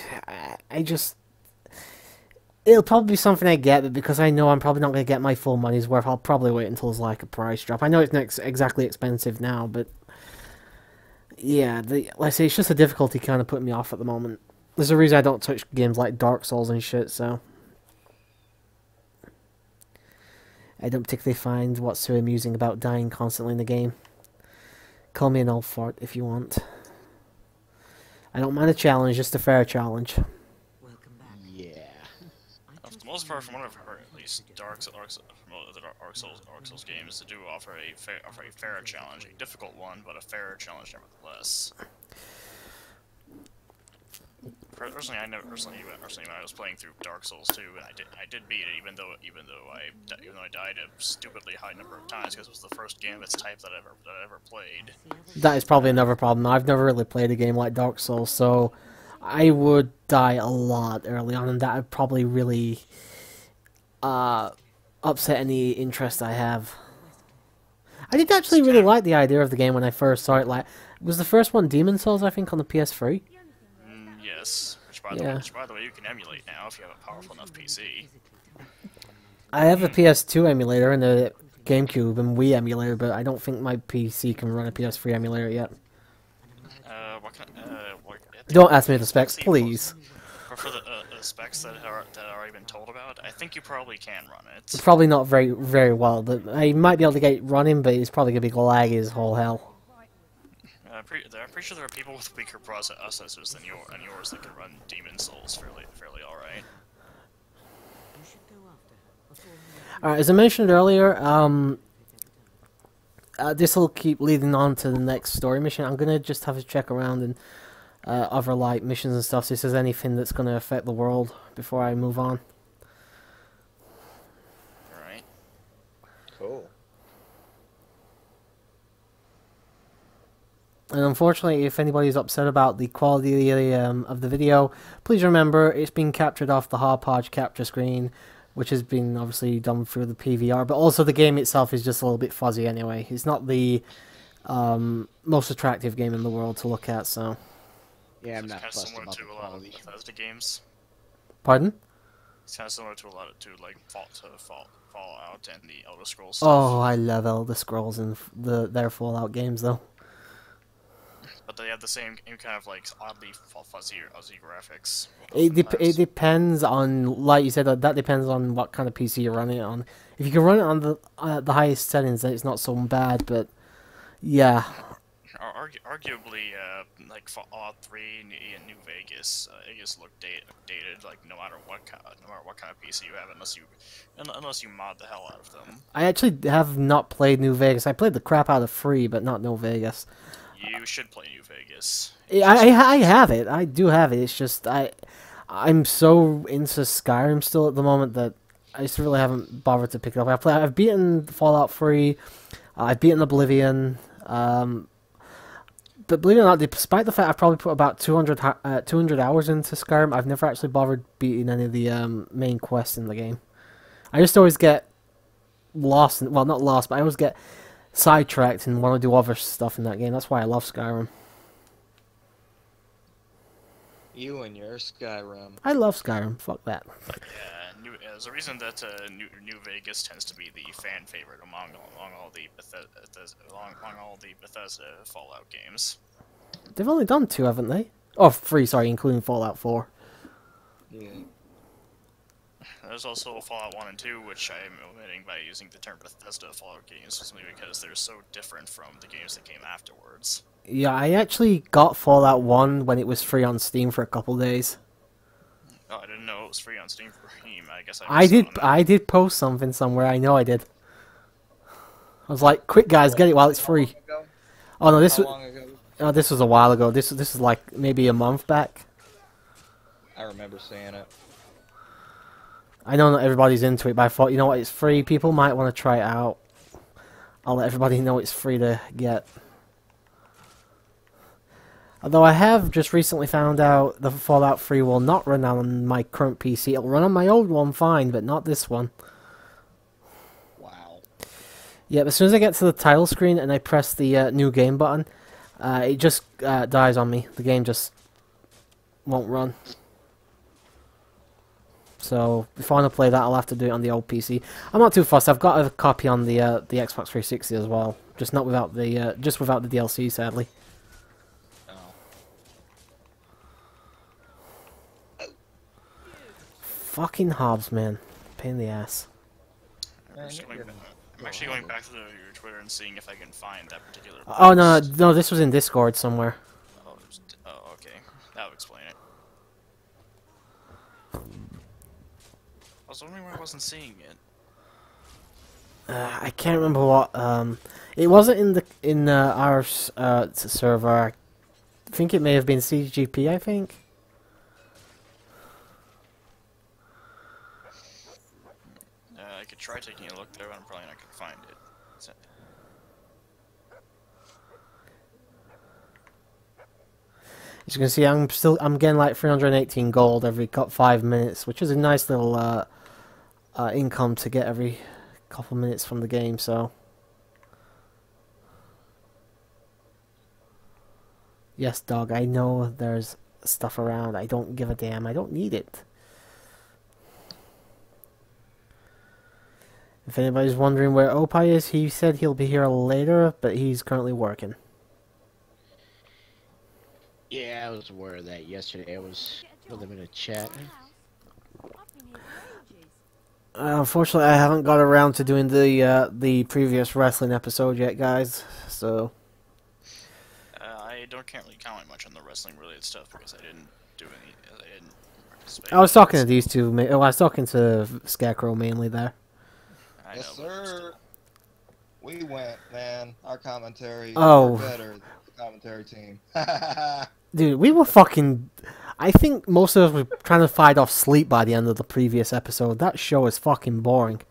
it'll probably be something I get, but because I know I'm probably not going to get my full money's worth, I'll probably wait until it's like a price drop. I know it's not exactly expensive now, but yeah, like I say, it's just the difficulty kind of putting me off at the moment. There's a reason I don't touch games like Dark Souls and shit, so I don't particularly find what's so amusing about dying constantly in the game. Call me an old fart if you want. I don't mind a challenge, just a fair challenge. Yeah. For the most part, from what I've heard, at least Dark Souls games do offer a fair challenge, a difficult one, but a fair challenge nevertheless. Personally, when I was playing through Dark Souls 2, and I did beat it, even though I died a stupidly high number of times because it was the first game of its type that I ever played. That is probably another problem. I've never really played a game like Dark Souls, so I would die a lot early on, and that would probably really upset any interest I have. I did actually really like the idea of the game when I first saw it. Like, was the first one Demon Souls, I think, on the PS3? Yes, which by the way you can emulate now if you have a powerful enough PC. I have a PS2 emulator and a GameCube and Wii emulator, but I don't think my PC can run a PS3 emulator yet. Don't ask me the specs, please. For the specs that are already been told about, I think you probably can run it. Probably not very well, but I might be able to get it running, but it's probably going to be laggy as whole hell. I'm pretty sure there are people with weaker processors than yours that can run Demon Souls fairly alright. Alright, as I mentioned earlier, this will keep leading on to the next story mission. I'm gonna just have to check around and other like missions and stuff. See if there's anything that's gonna affect the world before I move on. Alright. Cool. And unfortunately, if anybody's upset about the quality of the video, please remember it's being captured off the Hauppauge capture screen, which has been obviously done through the PVR, but also the game itself is just a little bit fuzzy anyway. It's not the most attractive game in the world to look at, so... Yeah, I'm It's not kind of fussed similar about to the a lot of quality. Bethesda games. Pardon? It's kind of similar to a lot of like Fallout and the Elder Scrolls stuff. Oh, I love Elder Scrolls and their Fallout games, though. But they have the same kind of like oddly fuzzy graphics. It depends on, like you said, that depends on what kind of PC you're running it on. If you can run it on the highest settings, then it's not so bad, but yeah. Arguably, like Fallout 3 and New Vegas, it just look dated, like no matter what kind of PC you have, unless you mod the hell out of them. I actually have not played New Vegas. I played the crap out of 3, but not New Vegas. You should play New Vegas. I have it. I do have it. It's just I'm so into Skyrim still at the moment that I just really haven't bothered to pick it up. I've beaten Fallout 3. I've beaten Oblivion. But believe it or not, despite the fact I've probably put about 200 hours into Skyrim, I've never actually bothered beating any of the main quests in the game. I just always get lost. Well, not lost, but I always get sidetracked and want to do other stuff in that game. That's why I love Skyrim. You and your Skyrim. I love Skyrim. Fuck that. Yeah, there's a reason that New Vegas tends to be the fan favorite among all the Bethesda Fallout games. They've only done 2, haven't they? Oh, 3, sorry, including Fallout 4. Yeah. There's also Fallout 1 and 2, which I am omitting by using the term Bethesda Fallout games, simply because they're so different from the games that came afterwards. Yeah, I actually got Fallout 1 when it was free on Steam for a couple days. Oh, I didn't know it was free on Steam. I guess I did post something somewhere. I know I did. I was like, "Quick, guys, get it while it's free." Oh no, How long ago? this was a while ago. This is like maybe a month back. I remember seeing it. I know not everybody's into it, but I thought, you know what, it's free. People might want to try it out. I'll let everybody know it's free to get. Although I have just recently found out the Fallout 3 will not run on my current PC. It'll run on my old one fine, but not this one. Wow. Yeah, but as soon as I get to the title screen and I press the new game button, it just dies on me. The game just won't run. So if I want to play that, I'll have to do it on the old PC. I'm not too fussed. I've got a copy on the Xbox 360 as well, just not without the just without the DLC, sadly. Fucking Hobbs, man. Pain in the ass. I'm actually going back to your Twitter and seeing if I can find that particular post. Oh, no, this was in Discord somewhere. Oh, okay. That would explain it. I was wondering why I wasn't seeing it. I can't remember what. It wasn't in our server. I think it may have been CGP, I think. I could try taking a look there, but I'm probably not going to find it. As you can see, I'm getting like 318 gold every 5 minutes, which is a nice little income to get every couple minutes from the game. So yes, dog, I know there's stuff around. I don't give a damn. I don't need it. If anybody's wondering where Opie is, he said he'll be here later, but he's currently working. Yeah, I was aware of that yesterday. I was with him in a chat. Unfortunately, I haven't got around to doing the previous wrestling episode yet, guys. So I can't really comment much on the wrestling related stuff because I didn't do any. I didn't participate. I was talking to these two. I was talking to Scarecrow mainly there. I Yes, know, but sir. We went, man. Our commentary. Oh. We're better than the commentary team. Dude, we were fucking... I think most of us were trying to fight off sleep by the end of the previous episode. That show is fucking boring.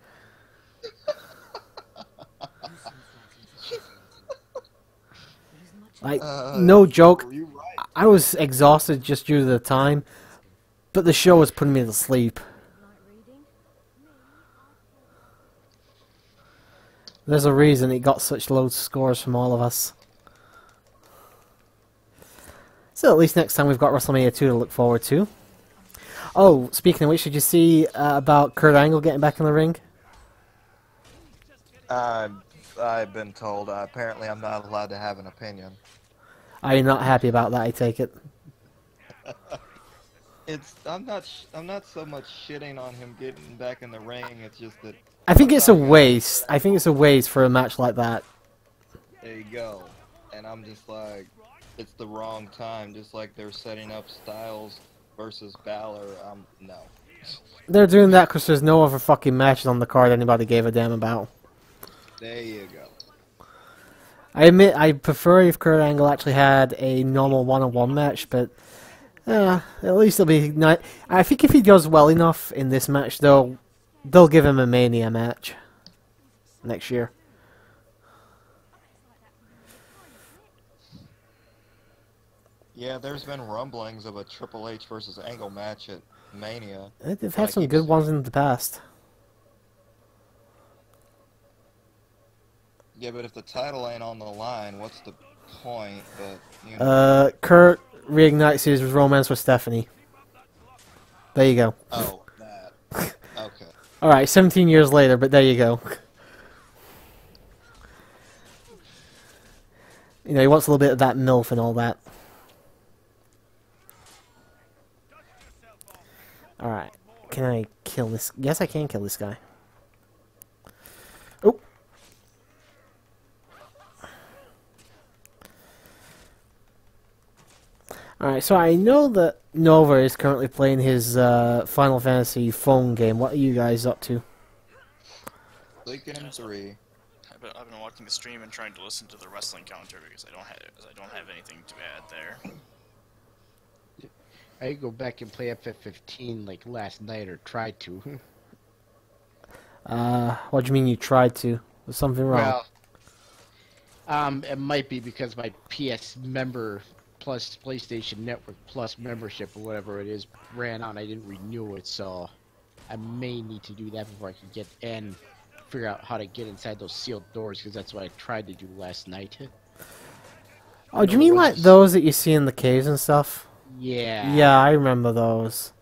Like, no joke, Were you right? I was exhausted just due to the time, but the show was putting me to sleep. Like reading? There's a reason it got such low scores from all of us. So at least next time we've got WrestleMania 2 to look forward to. Oh, speaking of which, did you see about Kurt Angle getting back in the ring? I've been told. Apparently, I'm not allowed to have an opinion. Are you not happy about that, I take it? I'm not so much shitting on him getting back in the ring. It's just that. I think it's a waste. I think it's a waste for a match like that. There you go. And I'm just like, it's the wrong time. Just like they're setting up Styles versus Balor. No. They're doing that because there's no other fucking matches on the card anybody gave a damn about. There you go. I admit I prefer if Kurt Angle actually had a normal one-on-one match, but at least it'll be nice. I think if he does well enough in this match, they'll give him a Mania match next year. Yeah, there's been rumblings of a Triple H versus Angle match at Mania. They've had some good ones in the past. Yeah, but if the title ain't on the line, what's the point? But you know. Kurt reignites his romance with Stephanie. There you go. Oh, that. Okay. Alright, 17 years later, but there you go. You know, he wants a little bit of that MILF and all that. Alright, can I kill this? Yes, I can kill this guy. Oh! Alright, so I know that Nova is currently playing his Final Fantasy phone game. What are you guys up to? Lincoln 3. I've been watching the stream and trying to listen to the wrestling commentary because I don't have anything to add there. I could go back and play FF15 like last night, or tried to. What do you mean you tried to? Was something wrong? Well, it might be because my PS member plus PlayStation Network Plus membership or whatever it is ran out and I didn't renew it, so I may need to do that before I can get and figure out how to get inside those sealed doors, because that's what I tried to do last night. Oh, do you mean like those that you see in the caves and stuff? Yeah. Yeah, I remember those.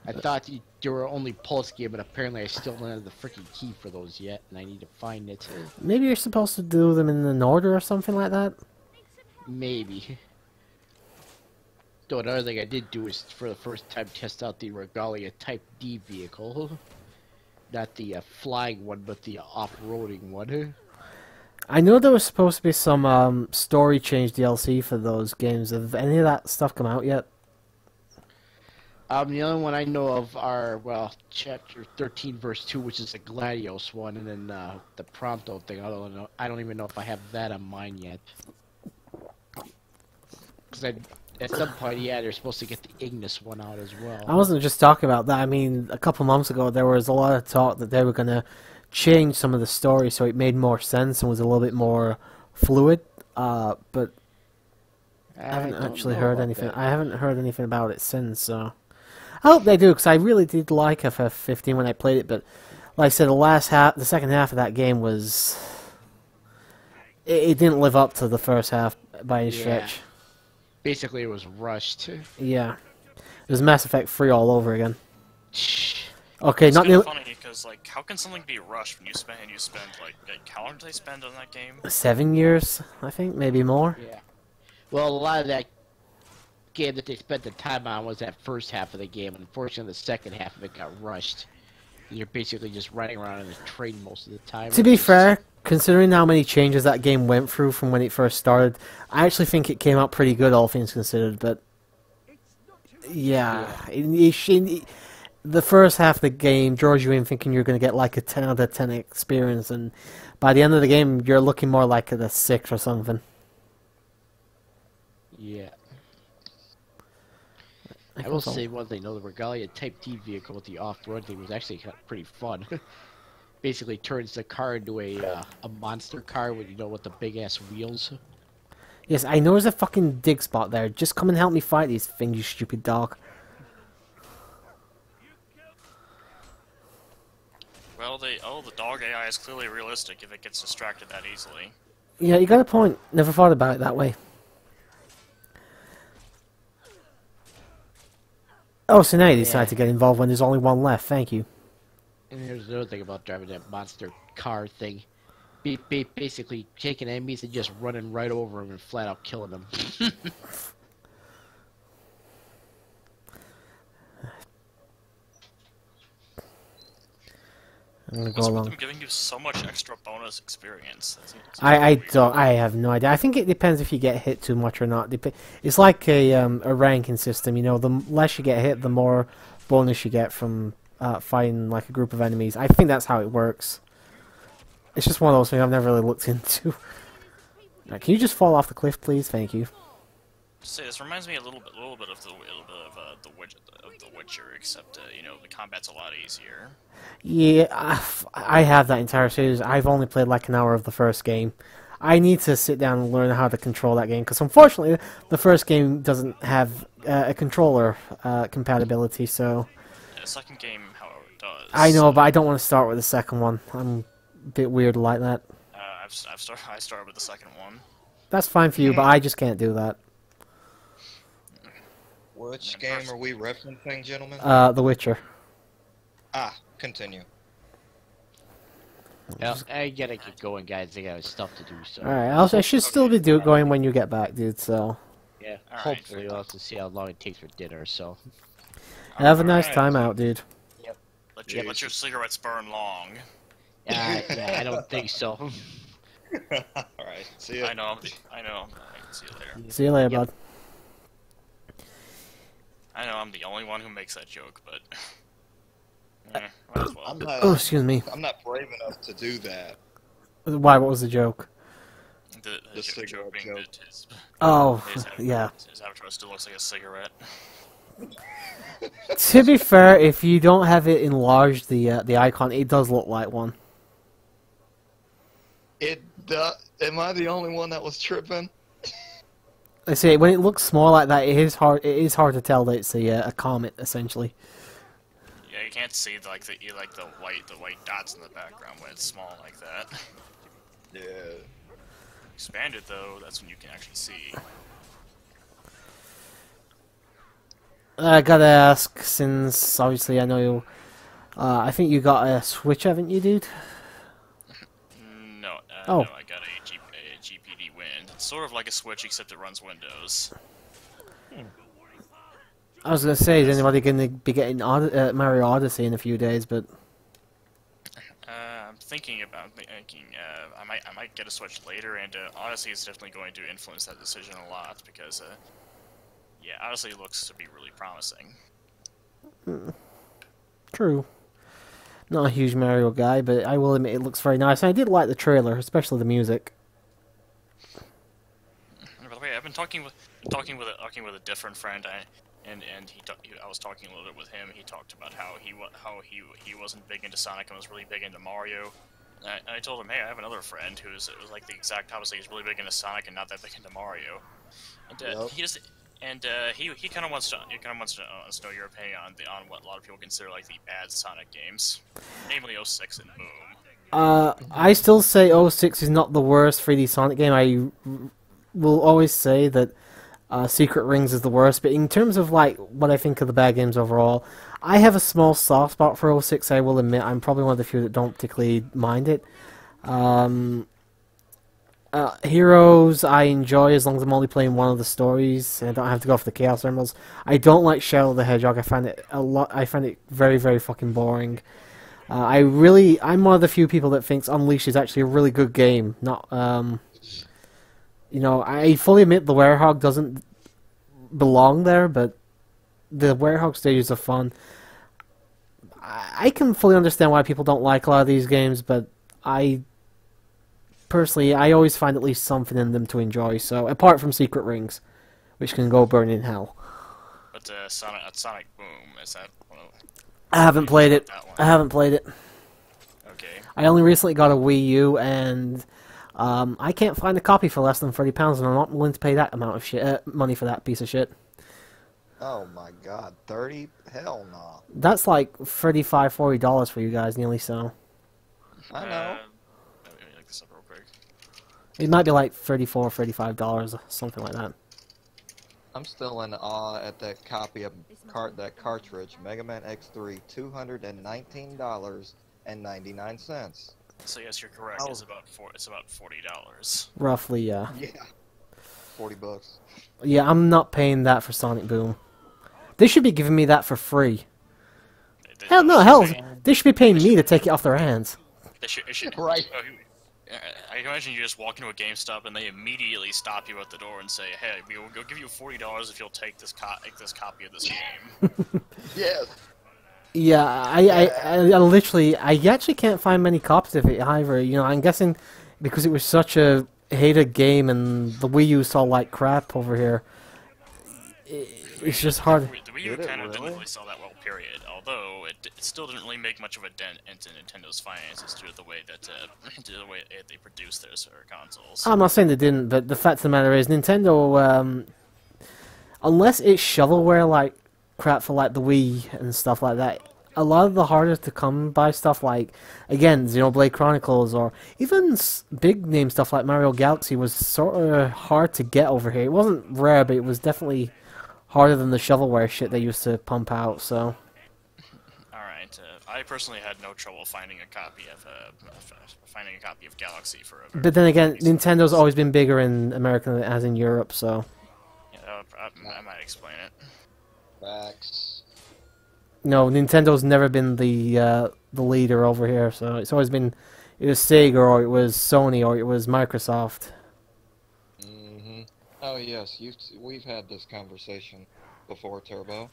I thought they were only Pulse game, but apparently I still don't have the freaking key for those yet, and I need to find it. Maybe you're supposed to do them in an order or something like that? Maybe. Though another thing I did do is, for the first time, test out the Regalia Type D vehicle. Not the flying one, but the off-roading one. I know there was supposed to be some story change DLC for those games. Have any of that stuff come out yet? The only one I know of are, well, Chapter 13, Verse 2, which is the Gladios one, and then the Pronto thing. I don't even know if I have that on mine yet. Because at some point, yeah, they're supposed to get the Ignis one out as well. I wasn't just talking about that. I mean, a couple months ago, there was a lot of talk that they were going to change some of the story so it made more sense and was a little bit more fluid. But I haven't actually heard anything. I haven't heard anything about it since, so I hope they do, because I really did like FF15 when I played it. But like I said, the second half of that game was it didn't live up to the first half by any stretch. Basically, it was rushed. Yeah, it was Mass Effect 3 all over again. Okay, It's not kind of the funny because like, how can something be rushed when you spend like how long did they spend on that game? 7 years, I think, maybe more. Yeah. Well, a lot of that game that they spent the time on was that first half of the game. Unfortunately, the second half of it got rushed. You're basically just running around in a train most of the time. To be fair, considering how many changes that game went through from when it first started, I actually think it came out pretty good, all things considered. But yeah, the first half of the game draws you in thinking you're going to get like a 10 out of 10 experience, and by the end of the game, you're looking more like a 6 or something. Yeah. I will say one thing, though, the Regalia Type D vehicle with the off-road thing was actually pretty fun. Basically turns the car into a monster car with, with the big-ass wheels. Yes, I know there's a fucking dig spot there. Just come and help me fight these things, you stupid dog. Well, the dog AI is clearly realistic if it gets distracted that easily. Yeah, you got a point. Never thought about it that way. Oh, so now you decide to get involved when there's only one left. Thank you. And here's another thing about driving that monster car thing. Basically taking enemies and just running right over them and flat out killing them. I'm gonna go What's with along. them giving you so much extra bonus experience? I have no idea. I think it depends if you get hit too much or not. It's like a ranking system. You know, the less you get hit, the more bonus you get from fighting like a group of enemies. I think that's how it works. It's just one of those things I've never really looked into. Right, can you just fall off the cliff, please? Thank you. Say, this reminds me a little bit of the Witcher, except the combat's a lot easier. Yeah, I have that entire series. I've only played like an hour of the first game. I need to sit down and learn how to control that game, because unfortunately the first game doesn't have a controller compatibility, so... The second game, however, does. I know, but I don't want to start with the second one. I'm a bit weird like that. I started with the second one. That's fine for you, but I just can't do that. Which game are we referencing, gentlemen? The Witcher. Ah, continue. Yeah, I gotta get going, guys. I got stuff to do, so... Alright, I should still be going when you get back, dude, so... Yeah, All right, hopefully we'll have to see how long it takes for dinner, so... Have a nice Alright. time out, dude. Let your cigarettes burn long. Yeah, I don't think so. Alright, see ya. I know. See you later. See you later, Yep. bud. I know I'm the only one who makes that joke, but might as well. Oh, excuse me. I'm not brave enough to do that. Why, what was the joke? The cigarette joke being joke. that his Oh, his avatar- yeah. his avatar still looks like a cigarette. To be fair, if you don't have it enlarged, the icon, it does look like one. Am I the only one that was tripping? I say when it looks small like that, it is hard. It is hard to tell that it's a comet, essentially. Yeah, you can't see the white dots in the background when it's small like that. Yeah. Expanded though, that's when you can actually see. I gotta ask, since obviously I know you. I think you got a Switch, haven't you, dude? No, Oh. no, I got a GPD Wind. It's sort of like a Switch except it runs Windows. I was gonna say, is anybody gonna be getting Mario Odyssey in a few days? But I'm thinking. I might get a Switch later, and Odyssey is definitely going to influence that decision a lot because, yeah, Odyssey looks to be really promising. true. Not a huge Mario guy, but I will admit it looks very nice. And I did like the trailer, especially the music. And by the way, I've been talking with a different friend. I was talking a little bit with him. He talked about how he wasn't big into Sonic and was really big into Mario. And I told him, hey, I have another friend it was like the exact opposite. He's really big into Sonic and not that big into Mario. And Yep. he kind of wants to know your opinion on what a lot of people consider like the bad Sonic games, namely 06 and Boom. I still say 06 is not the worst 3D Sonic game. I will always say that Secret Rings is the worst, but in terms of like what I think of the bad games overall, I have a small soft spot for 06. I will admit I'm probably one of the few that don't particularly mind it. Heroes I enjoy as long as I'm only playing one of the stories and I don't have to go for the Chaos Emeralds. I don't like Shadow the Hedgehog. I find it very, very fucking boring. I'm one of the few people that thinks Unleashed is actually a really good game. Not, I fully admit the Werehog doesn't belong there, but the Werehog stages are fun. I can fully understand why people don't like a lot of these games, but personally, I always find at least something in them to enjoy. So, apart from Secret Rings, which can go burn in hell. But Sonic Boom, is that one of... I haven't played it. That one? I haven't played it. Okay. I only recently got a Wii U, and I can't find a copy for less than £30, and I'm not willing to pay that amount of money for that piece of shit. Oh my god, 30? Hell no. That's like $35, $40 for you guys, nearly so. I know. Let me look this up real quick. It might be like $34, $35, something like that. I'm still in awe at that copy of that cartridge, Mega Man X3, $219.99. So yes, you're correct. Oh. It's about $40. Roughly, yeah. Yeah. 40 bucks. Yeah, I'm not paying that for Sonic Boom. They should be giving me that for free. Hell no, hell, they should be paying me to take it off their hands. It should, Right. I can imagine you just walk into a GameStop and they immediately stop you at the door and say, "Hey, we'll give you $40 if you'll take this copy of this game." Yes. Yeah, I literally, I actually can't find many copies of it either. You know, I'm guessing because it was such a hated game and the Wii U saw like crap over here. It's just hard. The Wii U Did it kind of didn't really? really sell that well, period. Although it still didn't really make much of a dent into Nintendo's finances due to the way that they produce their consoles. I'm not saying they didn't, but the fact of the matter is, Nintendo, unless it's shovelware like crap for like the Wii and stuff like that, a lot of the harder to come by stuff like, again, Xenoblade Chronicles or even big name stuff like Mario Galaxy was sort of hard to get over here. It wasn't rare, but it was definitely harder than the shovelware shit they used to pump out. So. Alright, I personally had no trouble finding a copy of Galaxy for a very But then again, reason. Nintendo's always been bigger in America than it has in Europe, so. Yeah, I might explain it. Facts. No, Nintendo's never been the leader over here, so it's always been it was Sega or it was Sony or it was Microsoft. Mm-hmm. Oh yes, we've had this conversation before, Turbo.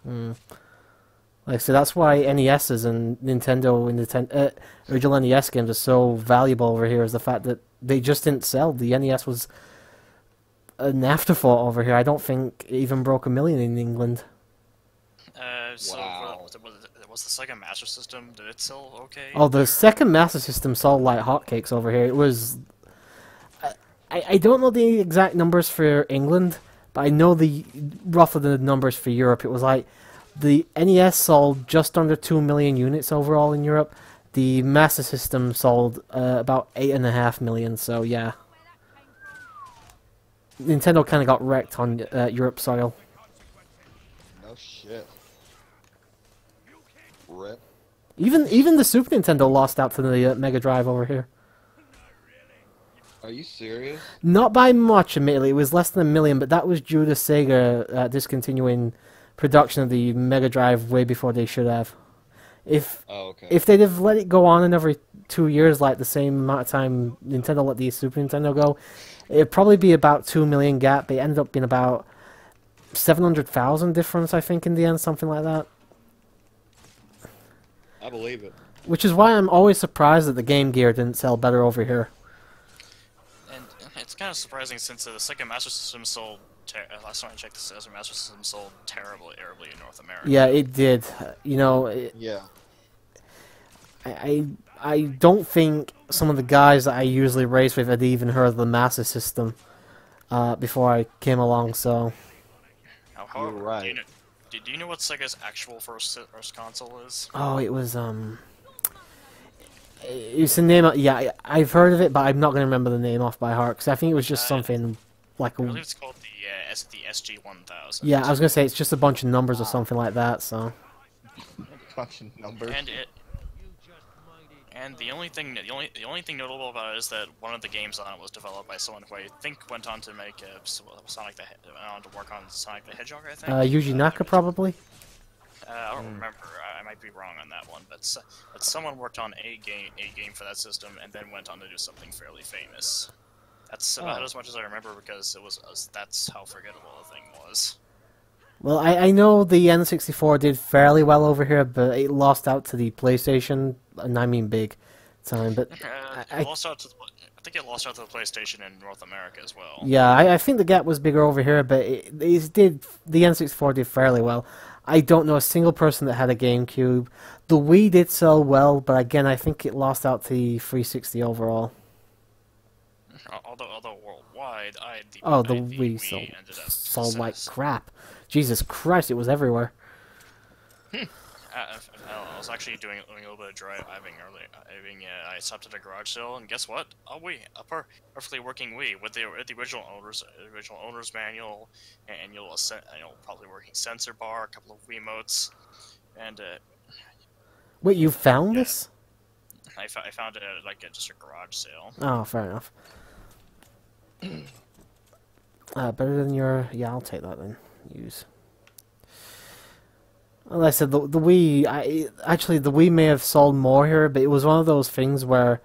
Like I said, that's why NESs and original NES games are so valuable over here. Is the fact that they just didn't sell. The NES was an afterthought over here. I don't think it even broke 1 million in England. So Wow. was the Sega Master System? Did it sell okay? Oh, the second Master System sold like hotcakes over here. It was. I don't know the exact numbers for England, but I know roughly the numbers for Europe. It was like the NES sold just under 2 million units overall in Europe. The Master System sold about 8.5 million. So yeah, Nintendo kind of got wrecked on Europe soil. No shit. Rip. Even the Super Nintendo lost out to the Mega Drive over here. Are you serious? Not by much, admittedly. It was less than 1 million, but that was due to Sega discontinuing production of the Mega Drive way before they should have. If okay. if they'd have let it go on in every 2 years, like the same amount of time Nintendo let the Super Nintendo go, it'd probably be about 2 million gap. But it ended up being about 700,000 difference, I think, in the end, something like that. I believe it. Which is why I'm always surprised that the Game Gear didn't sell better over here. And it's kind of surprising since the Sega Master System sold. Last time I checked, the Sega Master System sold terribly in North America. Yeah, it did. You know, Yeah. I don't think some of the guys that I usually race with had even heard of the Master System before I came along. So However, You're right. Do you know what Sega's actual first console is? oh, it's the name. Yeah, I've heard of it, but I'm not going to remember the name off by heart because I think it was just something like I a. believe it's called the SG-1000. Yeah, I was going to say it's just a bunch of numbers or something like that. So. Bunch of numbers. And the only thing notable about it is that one of the games on it was developed by someone who I think went on to make work on Sonic the Hedgehog. I think. Yuji Naka probably. I don't remember. I might be wrong on that one, but someone worked on a game for that system and then went on to do something fairly famous. That's about as much as I remember because that's how forgettable the thing was. Well, I know the N64 did fairly well over here, but it lost out to the PlayStation, and I mean big time. But It lost out to I think it lost out to the PlayStation in North America as well. yeah, I think the gap was bigger over here, but the N64 did fairly well. I don't know a single person that had a GameCube. The Wii did sell well, but again, I think it lost out to the 360 overall. Although worldwide, The I, the Wii Wii ended up sold like crap. Jesus Christ, it was everywhere. I was actually doing a little bit of driving earlier. I stopped at a garage sale, and guess what? A perfectly working Wii with the original owner's manual, and you'll probably working sensor bar, a couple of Wiimotes, and Wait, you found yeah. this? I found it at like just a garage sale. Oh, fair enough. Better than your... Yeah, I'll take that then. Use. Well, like I said, the Wii... Actually, the Wii may have sold more here, but it was one of those things where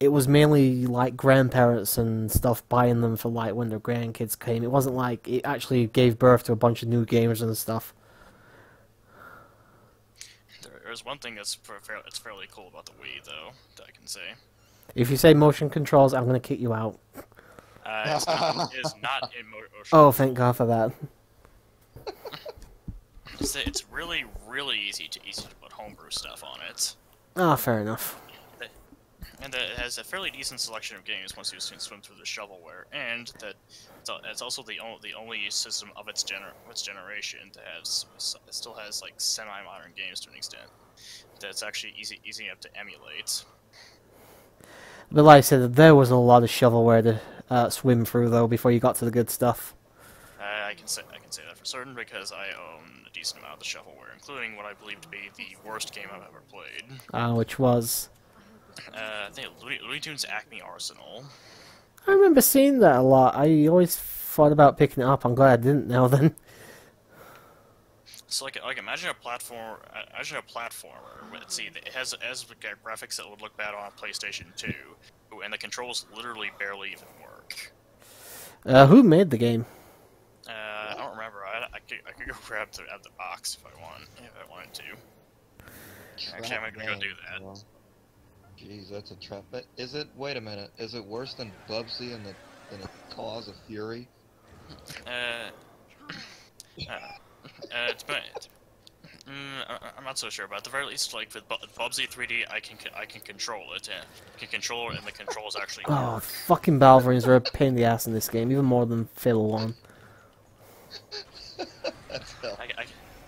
it was mainly like grandparents and stuff buying them for like when their grandkids came. It wasn't like it actually gave birth to a bunch of new gamers and stuff. There's one thing that's fairly cool about the Wii, though, that I can say. If you say motion controls, I'm going to kick you out. It's not in motion. Oh, thank God for that. It's really, really easy to put homebrew stuff on it. Ah, fair enough. And it has a fairly decent selection of games once you swim through the shovelware, and that it's also the only system of its generation that still has like semi-modern games to an extent. That's actually easy enough to emulate. But like I said, there was a lot of shovelware to swim through though before you got to the good stuff. I can say that for certain because I own a decent amount of the shovelware, including what I believe to be the worst game I've ever played. Which was... I think Looney Tunes Acme Arsenal. I remember seeing that a lot. I always thought about picking it up. I'm glad I didn't now then. So like imagine a platformer. Let's see, it has graphics that would look bad on a PlayStation 2, and the controls literally barely even work. Who made the game? I don't remember. I could go grab the box if I wanted to. Actually, I'm gonna go do that. Jeez, that's a trap. But is it? Wait a minute. Is it worse than Bubsy and the Cause of Fury? I'm not so sure, but at the very least, like with Bubsy 3D, I can control it, and the controls actually Oh, work. fucking Balverines are a pain in the ass in this game, even more than Fable 1. That's hell.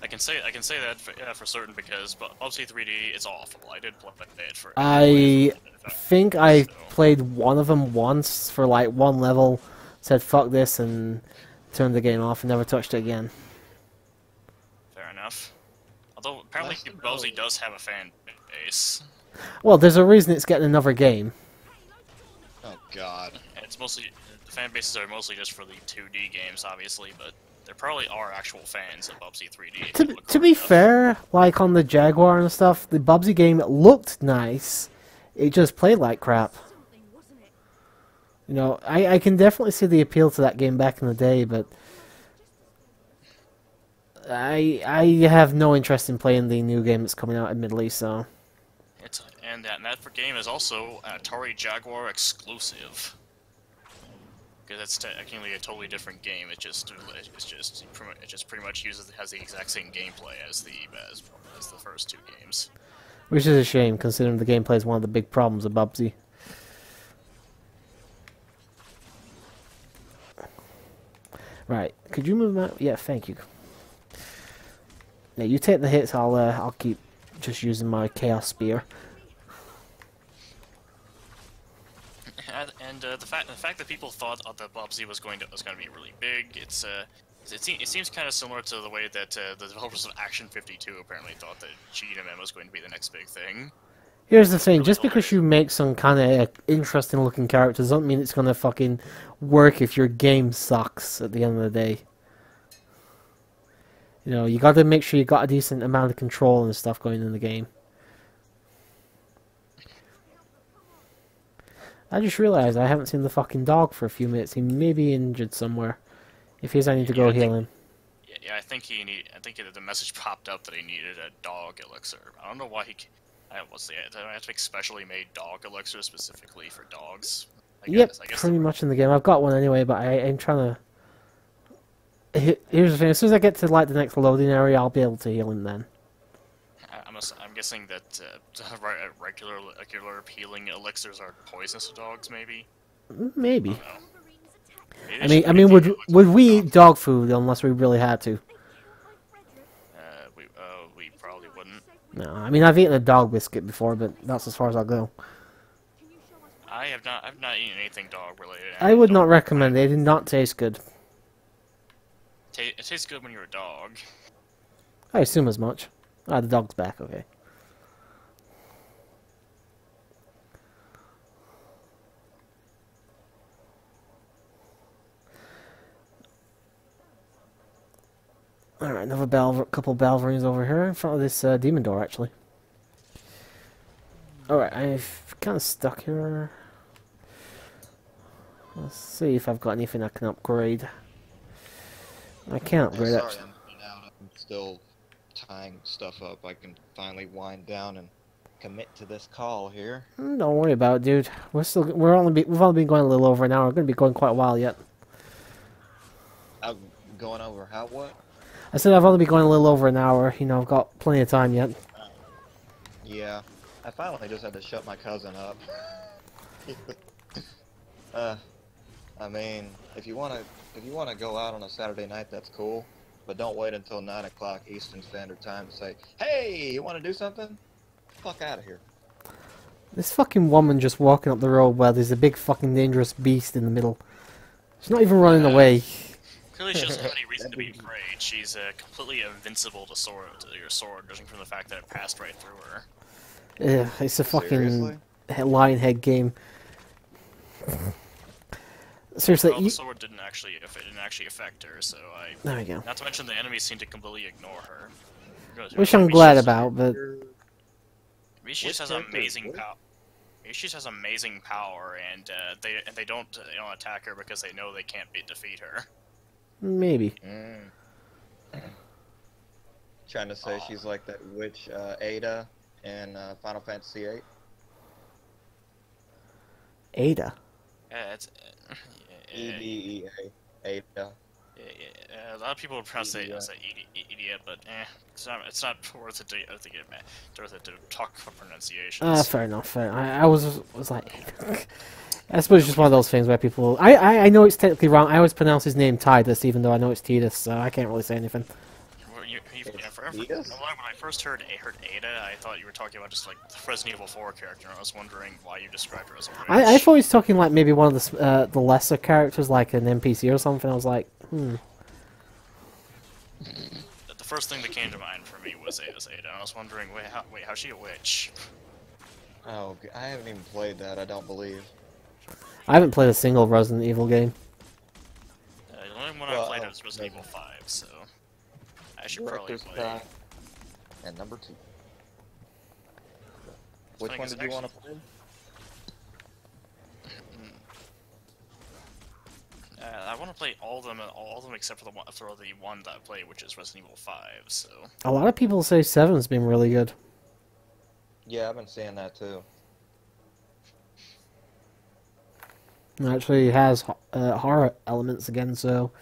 I can say that for certain because Bubsy 3D is awful. I did play it for. I think I played one of them once for like one level, said fuck this, and turned the game off and never touched it again. Fair enough. Although apparently Bubsy does have a fan base. Well, there's a reason it's getting another game. Oh God. It's mostly the fan bases are mostly just for the 2D games, obviously, but there probably are actual fans of Bubsy 3D. To be fair, like on the Jaguar and stuff, the Bubsy game looked nice. It just played like crap. You know, I can definitely see the appeal to that game back in the day, but I have no interest in playing the new game that's coming out, admittedly, so... And that game is also an Atari Jaguar exclusive. Because it's technically a totally different game. It just pretty much has the exact same gameplay as the first two games. Which is a shame, considering the gameplay is one of the big problems of Bubsy. Right, could you move that? Yeah, thank you. Now you take the hits. I'll keep just using my Chaos Spear. And the fact that people thought that Bubsy was going to be really big, it seems kind of similar to the way that the developers of Action 52 apparently thought that Cheetah Man was going to be the next big thing. Here's the thing, just because you make some kind of interesting looking characters doesn't mean it's gonna fucking work if your game sucks at the end of the day. You know, you gotta make sure you got a decent amount of control and stuff going in the game. I just realized I haven't seen the fucking dog for a few minutes. He may be injured somewhere. If he is, I need to go heal him. Yeah, I think the message popped up that he needed a dog elixir. I don't know why he. What's the? Do I have to make specially made dog elixir specifically for dogs? Yep, I guess pretty much in the game. I've got one anyway, but I'm trying to. Here's the thing: as soon as I get to like the next loading area, I'll be able to heal him then. I'm guessing that regular healing elixirs are poisonous to dogs, maybe. Maybe. I don't know. Maybe I they mean, should I make mean, the would elixir would for we eat dogs. dog food unless we really had to? We probably wouldn't. No, I mean I've eaten a dog biscuit before, but that's as far as I'll go. I've not eaten anything dog related. I would don't not know recommend. why. They did not taste good. It tastes good when you're a dog. I assume as much. Ah, the dog's back. Okay. Alright, another couple bell rings over here in front of this demon door, actually. Alright, I've kind of stuck here. Let's see if I've got anything I can upgrade. I can't upgrade Sorry, actually. I'm in and out. I'm still tying stuff up. I can finally wind down and commit to this call here. Don't worry about it, dude. We've only been going a little over an hour. We're going to be going quite a while yet. I'm going over how what? I said I've only been going a little over an hour. You know, I've got plenty of time yet. Yeah, I finally just had to shut my cousin up. I mean, if you wanna go out on a Saturday night, that's cool, but don't wait until 9 o'clock Eastern Standard Time to say, "Hey, you want to do something?" Fuck out of here. This fucking woman just walking up the road where there's a big fucking dangerous beast in the middle. She's not even running away. Clearly, she doesn't have any reason to be afraid. She's completely invincible to your sword, judging from the fact that it passed right through her. Yeah, it's a fucking Seriously? lionhead game. Seriously, Well, the sword didn't actually affect her, so there we go. Not to mention the enemies seem to completely ignore her. Which I'm glad about, but Maybe she just has amazing power. Maybe she just has amazing power, and they don't attack her because they know they can't defeat her. maybe. Trying to say she's like that witch Ada in Final Fantasy VIII. Ada. Yeah, it's E-D-E-A. Ada. a lot of people would pronounce it as an idiot, but it's not worth it to talk for pronunciations. Fair enough. Fair. I was like, I suppose it's just one of those things where people. I know it's technically wrong. I always pronounce his name Tidus, even though I know it's Tidus, so I can't really say anything. When I first heard Ada, I thought you were talking about just like the Resident Evil 4 character, and I was wondering why you described her as a witch. I thought he was talking like maybe one of the lesser characters, like an NPC or something. I was like, The first thing that came to mind for me was Ada, and I was wondering, how's she a witch? Oh, I haven't even played that, I don't believe. I haven't played a single Resident Evil game. The only one I played was Resident Evil 5, so I should probably Director's play. Cut and number 2. Which thing one is did you want to play? I want to play all of them except for the one that I played, which is Resident Evil 5. So A lot of people say 7's been really good. Yeah, I've been seeing that too. It actually has horror elements again, so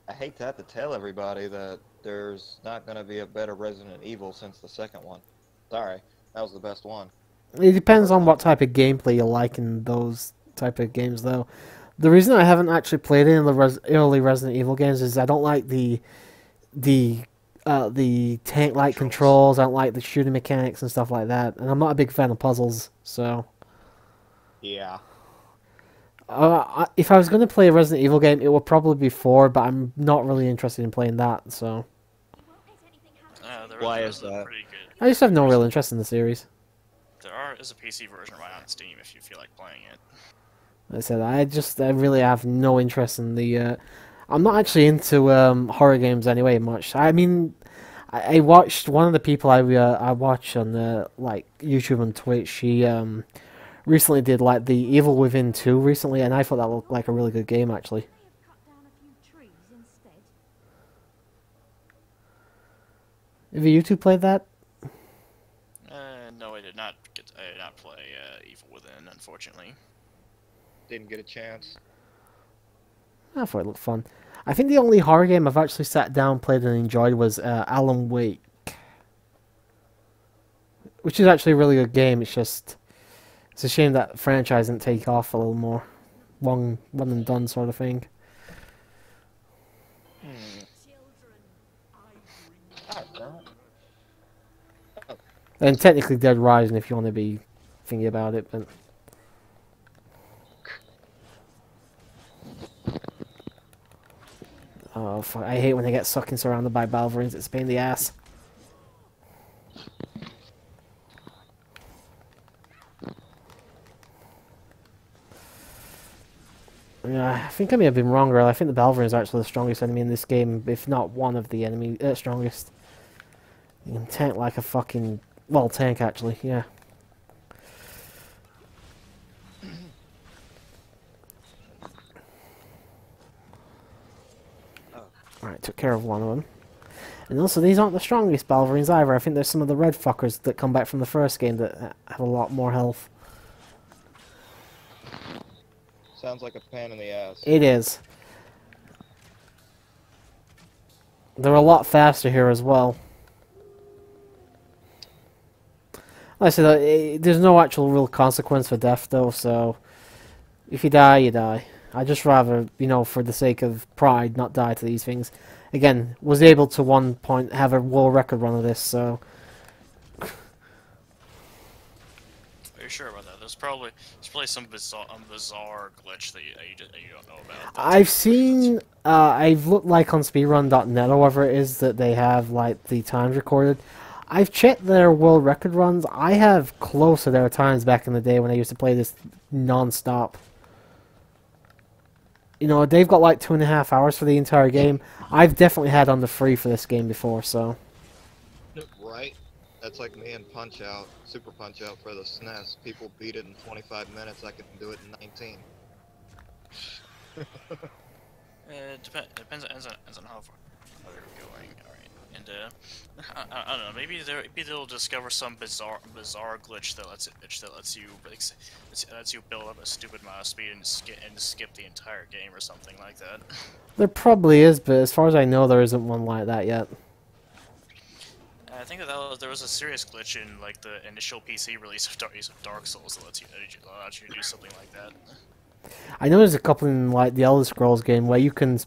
I hate to have to tell everybody that there's not going to be a better Resident Evil since the second one. Sorry, that was the best one. it depends on what type of gameplay you like in those type of games, though. The reason I haven't actually played any of the early Resident Evil games is I don't like the tank-like controls. I don't like the shooting mechanics and stuff like that, and I'm not a big fan of puzzles, so. Yeah. If I was going to play a Resident Evil game, it would probably be 4, but I'm not really interested in playing that, so. Why is that? Pretty good. I just have no real interest in the series. There is a PC version right on Steam if you feel like playing it. Like I said, I really have no interest in the. I'm not actually into horror games anyway much. I mean, I watched one of the people I watch on like YouTube and Twitch. She recently did like the Evil Within 2 recently, and I thought that looked like a really good game actually. Have you two played that? No, I did not get. I did not play Evil Within, unfortunately. Didn't get a chance. I thought it looked fun. I think the only horror game I've actually sat down, played, and enjoyed was Alan Wake, which is actually a really good game. It's a shame that franchise didn't take off a little more, one and done sort of thing. I don't know. And technically Dead Rising if you want to be thinking about it, but oh fuck, I hate when they get sucking surrounded by Balverines. It's a pain in the ass. Yeah, I think I may have been wrong earlier. I think the Balverines are actually the strongest enemy in this game, if not one of the strongest. You can tank like a fucking... Well, tank actually, yeah. Alright, took care of one of them. And also, these aren't the strongest Balverines either. I think there's some of the red fuckers that come back from the first game that have a lot more health. Sounds like a pain in the ass. It is. They're a lot faster here as well. Like I said, there's no actual real consequence for death though, so if you die, you die. I just rather, you know, for the sake of pride, not die to these things. Again, was able to one point have a world record run of this, so... Are you sure about that? There's probably some bizarre glitch that you don't know about. I've seen, I've looked like on speedrun.net or whatever it is that they have like the times recorded. I've checked their world record runs. I have close to their times back in the day when I used to play this non-stop. You know, they've got like 2.5 hours for the entire game. I've definitely had under 3 for this game before, so... Right? That's like me and Punch Out, Super Punch Out for the SNES. People beat it in 25 minutes, I can do it in 19. Depends on how far you're going. All right, and I don't know. Maybe they'll discover some bizarre glitch that lets you build up a stupid amount of speed and skip the entire game or something like that. There probably is, but as far as I know, there isn't one like that yet. I think there was a serious glitch in like the initial PC release of Dark Souls that allows you to do something like that. I know there's a couple in like the Elder Scrolls game where you can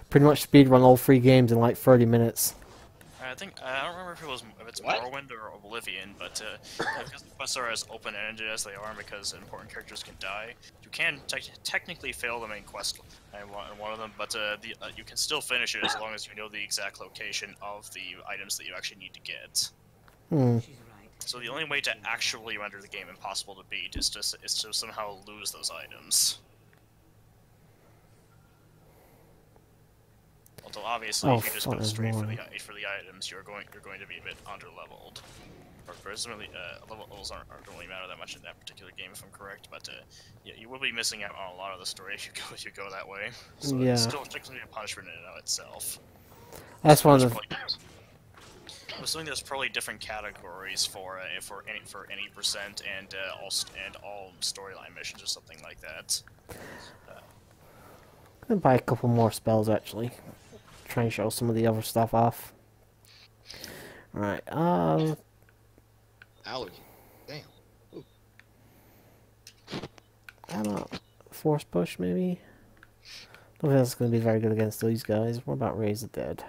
pretty much speedrun all 3 games in like 30 minutes. I don't remember if it's What? Morrowind or Oblivion, but because the quests are as open-ended as they are, and because important characters can die, you can technically fail the main quest in one of them, but you can still finish it as long as you know the exact location of the items that you actually need to get. Hmm. So the only way to actually render the game impossible to beat is to somehow lose those items. Although obviously, if you just go straight for the items, you're going to be a bit under-leveled. Or presumably, levels don't really matter that much in that particular game, if I'm correct. But yeah, you will be missing out on a lot of the story if you go that way. So Yeah. it's still technically a punishment in and of itself. That's one of the... I'm assuming there's probably different categories for any percent and all storyline missions or something like that. I'm gonna buy a couple more spells actually. Try and show some of the other stuff off. Right, Allergy. Damn. Ooh. I don't know. Force push maybe? I don't think that's gonna be very good against these guys. What about Raise the Dead?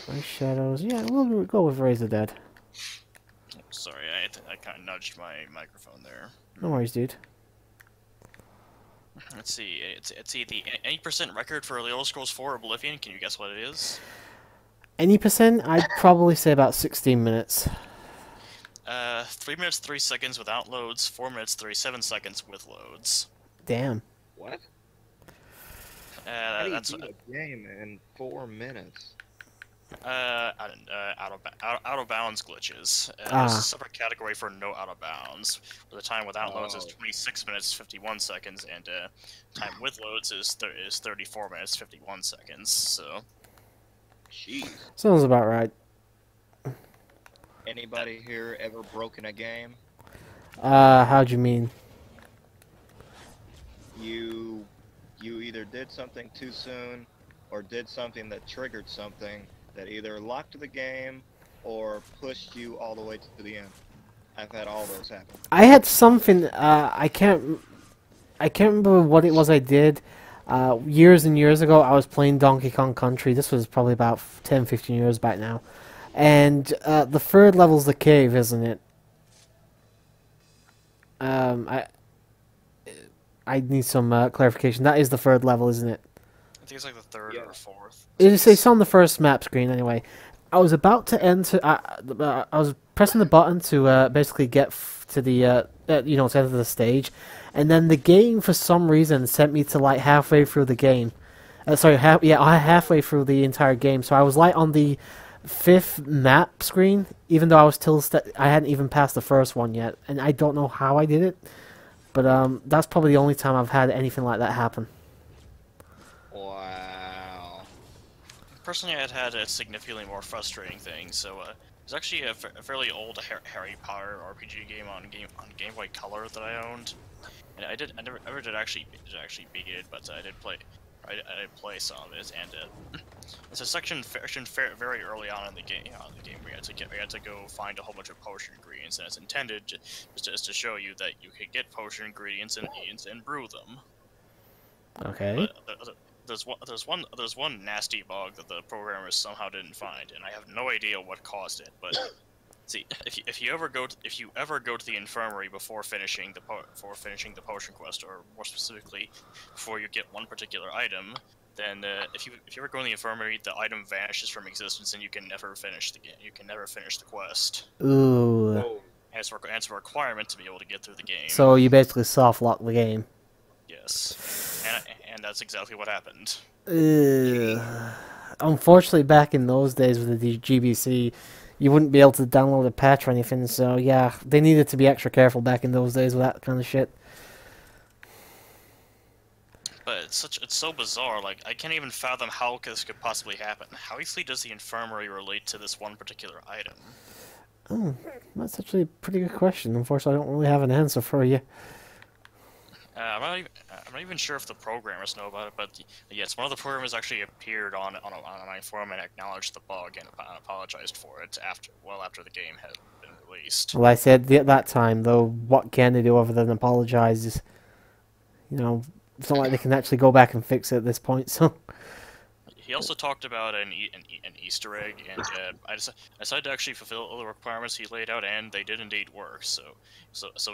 Raise Shadows. Yeah, we'll go with Raise the Dead. Sorry, I kind of nudged my microphone there. No worries, dude. Let's see. It's the any percent record for Elder Scrolls 4 Oblivion. Can you guess what it is? Any percent? I'd probably say about 16 minutes. 3 minutes 3 seconds without loads. 4 minutes 37 seconds with loads. Damn. What? How do you That's beat a game in 4 minutes? Out of bounds glitches. There's Ah. a separate category for no out of bounds, where the time without loads is Oh. 26 minutes 51 seconds, and time with loads is 34 minutes 51 seconds. So Jeez. Sounds about right. Anybody here ever broken a game? How'd you mean? You either did something too soon, or did something that triggered something that either locked the game or pushed you all the way to the end. I've had all those happen. I had something. I can't remember what it was I did. Years and years ago, I was playing Donkey Kong Country. This was probably about 10, 15 years back now. And the third level's the cave, isn't it? I need some clarification. That is the third level, isn't it? I think it's like the third or fourth. It's on the first map screen anyway. I was about to enter. I was pressing the button to basically get to the to enter the stage, and then the game for some reason sent me to like halfway through the game. Halfway through the entire game. So I was like on the fifth map screen, even though I was still I hadn't even passed the first one yet, and I don't know how I did it. But that's probably the only time I've had anything like that happen. Wow. Personally, I'd had a significantly more frustrating thing. So there's actually a fairly old Harry Potter RPG game on Game Boy Color that I owned, and I never did actually beat it, but I did play. I did play some of it, and it's a section very early on in the game. We had to go find a whole bunch of potion ingredients, and it's intended just to show you that you could get potion ingredients and brew them. Okay. But there's one nasty bug that the programmers somehow didn't find, and I have no idea what caused it. But see, if you ever go to the infirmary before finishing the potion quest, or more specifically, before you get one particular item, then if you ever go in the infirmary, the item vanishes from existence, and you can never finish the game. You can never finish the quest. Ooh. Whoa. And it's a requirement to be able to get through the game. So you basically soft lock the game. Yes, and that's exactly what happened. Unfortunately, back in those days with the GBC, you wouldn't be able to download a patch or anything. So yeah, they needed to be extra careful back in those days with that kind of shit. But it's so bizarre. Like, I can't even fathom how this could possibly happen. How easily does the infirmary relate to this one particular item? Oh, that's actually a pretty good question. Unfortunately, I don't really have an answer for you. I'm not even sure if the programmers know about it, but yes, one of the programmers actually appeared on my forum and acknowledged the bug and apologized for it after the game had been released. Well, I said at that time, though, what can they do other than apologize? You know, it's not like they can actually go back and fix it at this point, so... He also talked about an Easter egg, and I decided to actually fulfill all the requirements he laid out, and they did indeed work. So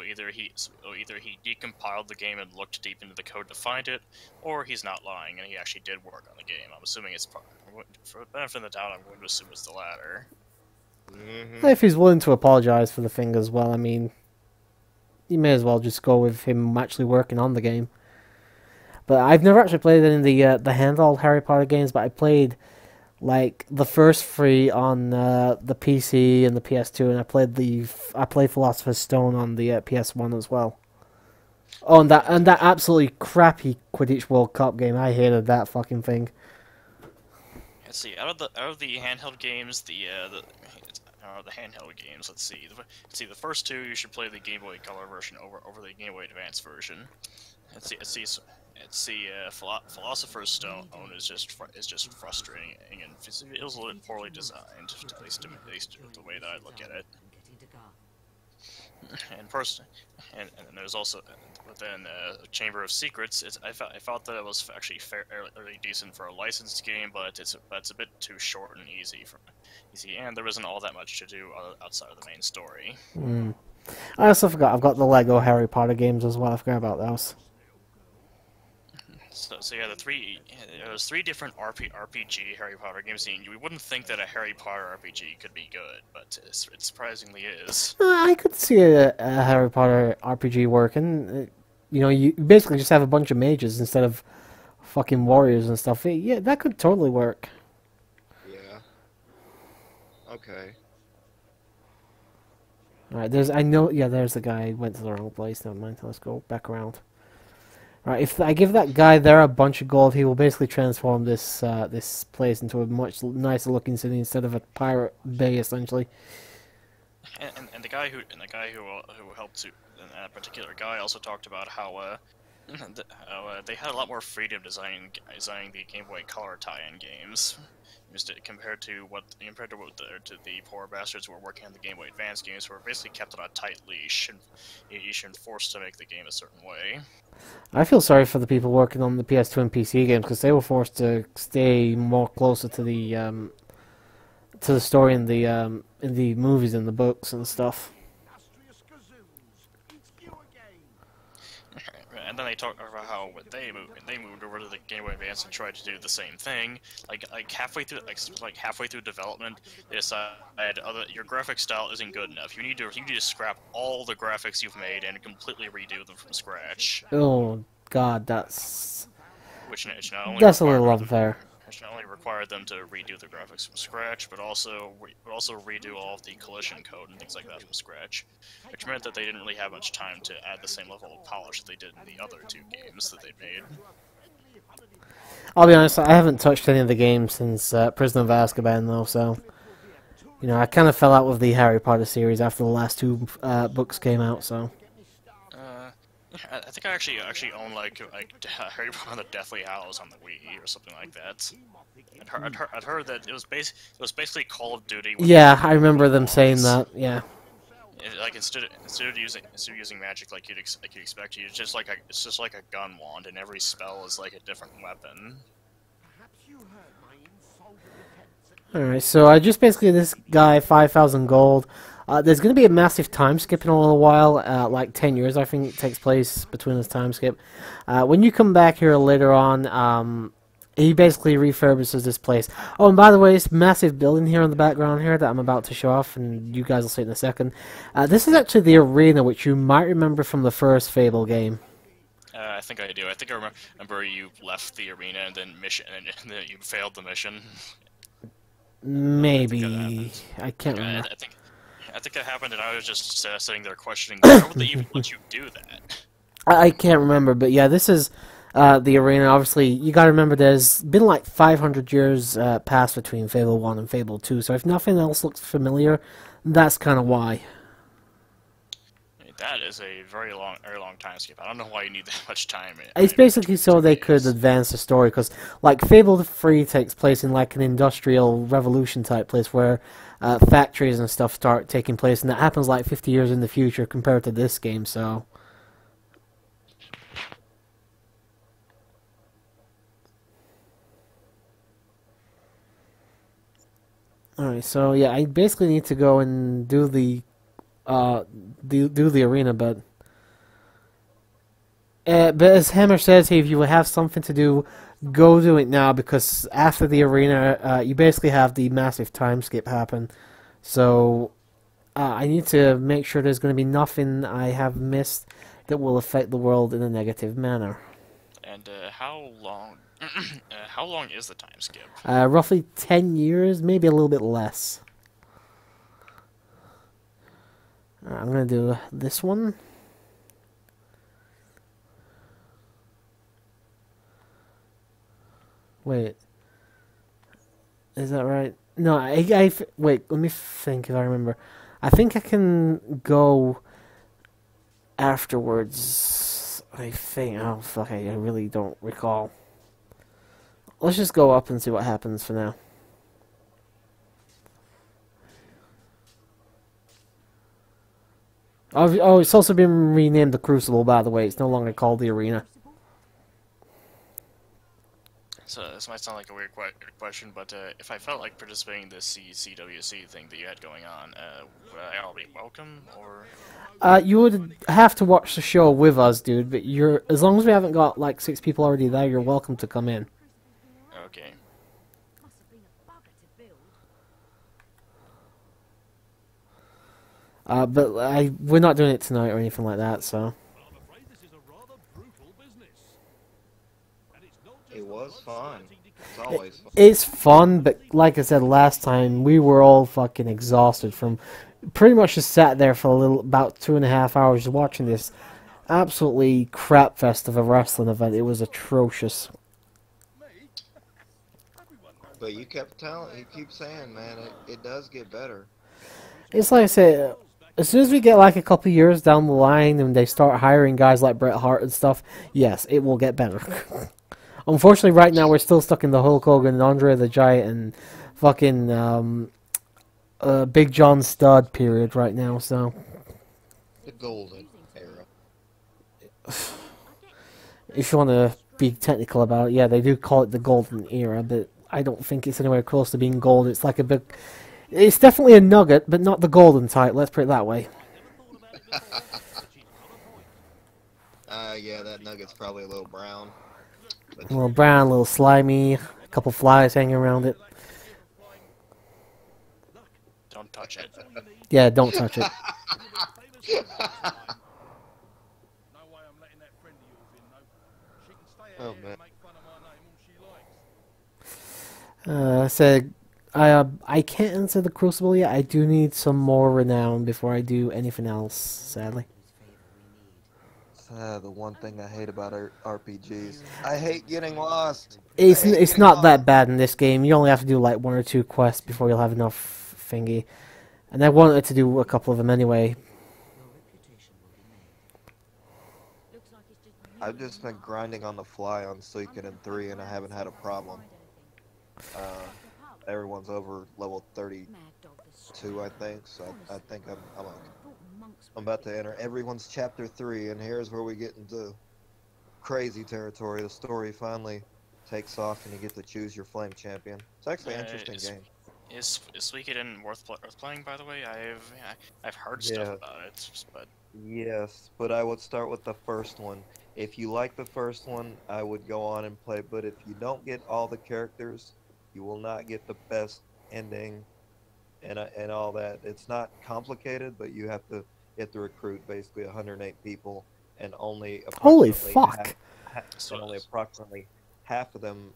either he decompiled the game and looked deep into the code to find it, or he's not lying and he actually did work on the game. I'm assuming it's for the benefit of the doubt. I'm going to assume it's the latter. If he's willing to apologize for the thing as well, I mean, you may as well just go with him actually working on the game. But I've never actually played any of the handheld Harry Potter games, but I played like the first three on the PC and the PS2, and I played Philosopher's Stone on the PS1 as well. Oh, and that absolutely crappy Quidditch World Cup game. I hated that fucking thing. Let's see. Out of the handheld games, the handheld games. Let's see. The first two you should play the Game Boy Color version over the Game Boy Advance version. Let's see. Philosopher's Stone is just frustrating, and it was a little poorly designed, at least the way that I look at it. And there's also within Chamber of Secrets. I felt that it was actually fairly decent for a licensed game, but it's a bit too short and easy, and there isn't all that much to do outside of the main story. I also forgot I've got the Lego Harry Potter games as well. I forgot about those. So yeah, there's three different RPG Harry Potter games, and you wouldn't think that a Harry Potter RPG could be good, but it surprisingly is. I could see a Harry Potter RPG working. You know, you basically just have a bunch of mages instead of fucking warriors and stuff. Yeah, that could totally work. Yeah. Okay. Alright, there's, I know, yeah, there's the guy. Went to the wrong place. Never mind. Let's go back around. Alright, if I give that guy there a bunch of gold, he will basically transform this this place into a much nicer looking city instead of a pirate bay, essentially. And who helped to, and that particular guy also talked about how they had a lot more freedom designing the Game Boy Color tie-in games, just compared to the poor bastards who were working on the Game Boy Advance games, who were basically kept on a tight leash and forced to make the game a certain way. I feel sorry for the people working on the PS2 and PC games because they were forced to stay more closer to the story in the movies and the books and stuff. And then they talked about how when they moved over to the Game Boy Advance and tried to do the same thing. Like halfway through development, they decided your graphic style isn't good enough. You need to scrap all the graphics you've made and completely redo them from scratch. Oh God, that's That's a little unfair. Which not only required them to redo the graphics from scratch, but also redo all of the collision code and things like that from scratch, which meant that they didn't really have much time to add the same level of polish that they did in the other two games that they made. I'll be honest, I haven't touched any of the games since Prisoner of Azkaban, though, so you know, I kind of fell out with the Harry Potter series after the last two books came out, so. I think I actually own like Harry Potter and the Deathly Hallows on the Wii or something like that. I'd heard that it was basically Call of Duty. Yeah, I remember them saying that. Yeah. Like instead of using magic like you'd expect, it's just like a gun wand, and every spell is like a different weapon. Alright, so I just basically this guy 5,000 gold. There's going to be a massive time skip in a little while, like 10 years I think it takes place between this time skip. When you come back here later on, he basically refurbishes this place. Oh, and by the way, this massive building here in the background here that I'm about to show off, and you guys will see it in a second. This is actually the arena, which you might remember from the first Fable game. I think I do. I think I remember you left the arena and then and then you failed the mission. Maybe. I can't remember. I think that happened, and I was just sitting there questioning, why would they even let you do that? I can't remember, but yeah, this is the arena. Obviously, you gotta remember there's been like 500 years passed between Fable 1 and Fable 2, so if nothing else looks familiar, that's kind of why. That is a very long time skip. I don't know why you need that much time. It's basically so they could advance the story, because like Fable 3 takes place in like an industrial revolution type place where factories and stuff start taking place, and that happens like 50 years in the future compared to this game, so. Alright, so yeah, I basically need to go and do the arena, but as Hammer says, hey, if you have something to do, go do it now, because after the arena, you basically have the massive time skip happen. So I need to make sure there's going to be nothing I have missed that will affect the world in a negative manner. And how long? How long is the time skip? Roughly 10 years, maybe a little bit less. I'm going to do this one. Wait. Is that right? No, wait, let me think if I remember. I think I can go afterwards. I think. Oh, fuck, I really don't recall. Let's just go up and see what happens for now. Oh, it's also been renamed the Crucible, by the way. It's no longer called the Arena. So this might sound like a weird question, but if I felt like participating in this CWC thing that you had going on, would I all be welcome, or? You would have to watch the show with us, dude. But as long as we haven't got like 6 people already there, you're welcome to come in. Okay. But we're not doing it tonight or anything like that, so. It was fun. It's always fun. It's fun, but like I said last time, we were all fucking exhausted from pretty much just sat there for about 2.5 hours watching this absolutely crap fest of a wrestling event. It was atrocious. But you keep saying, man, it does get better. It's like I said, as soon as we get like a couple years down the line and they start hiring guys like Bret Hart and stuff, yes, it will get better. Unfortunately, right now we're still stuck in the Hulk Hogan and Andre the Giant and fucking Big John Studd period right now, so... The golden era. If you want to be technical about it, yeah, they do call it the golden era, but I don't think it's anywhere close to being gold. It's like a big... It's definitely a nugget, but not the golden type, let's put it that way. Yeah, that nugget's probably a little brown. A little brown, a little slimy, a couple flies hanging around it. Don't touch it. Yeah, don't touch it. Oh, man. Said, I can't answer the Crucible yet. I do need some more renown before I do anything else, sadly. The one thing I hate about RPGs. I hate getting lost. It's not that bad in this game. You only have to do like 1 or 2 quests before you'll have enough thingy. And I wanted to do a couple of them anyway. I've just been grinding on the fly on Suikoden 3 and I haven't had a problem. Everyone's over level 32, I think, so I think I'm about to enter everyone's chapter 3, and here's where we get into crazy territory. The story finally takes off and you get to choose your flame champion. It's actually an interesting game. Is Suikoden worth playing, by the way? I've heard stuff about it, but... Yes, but I would start with the first one. If you like the first one, I would go on and play, but if you don't get all the characters, you will not get the best ending and all that. It's not complicated, but you have to recruit basically 108 people, and only Holy fuck! Only approximately half of them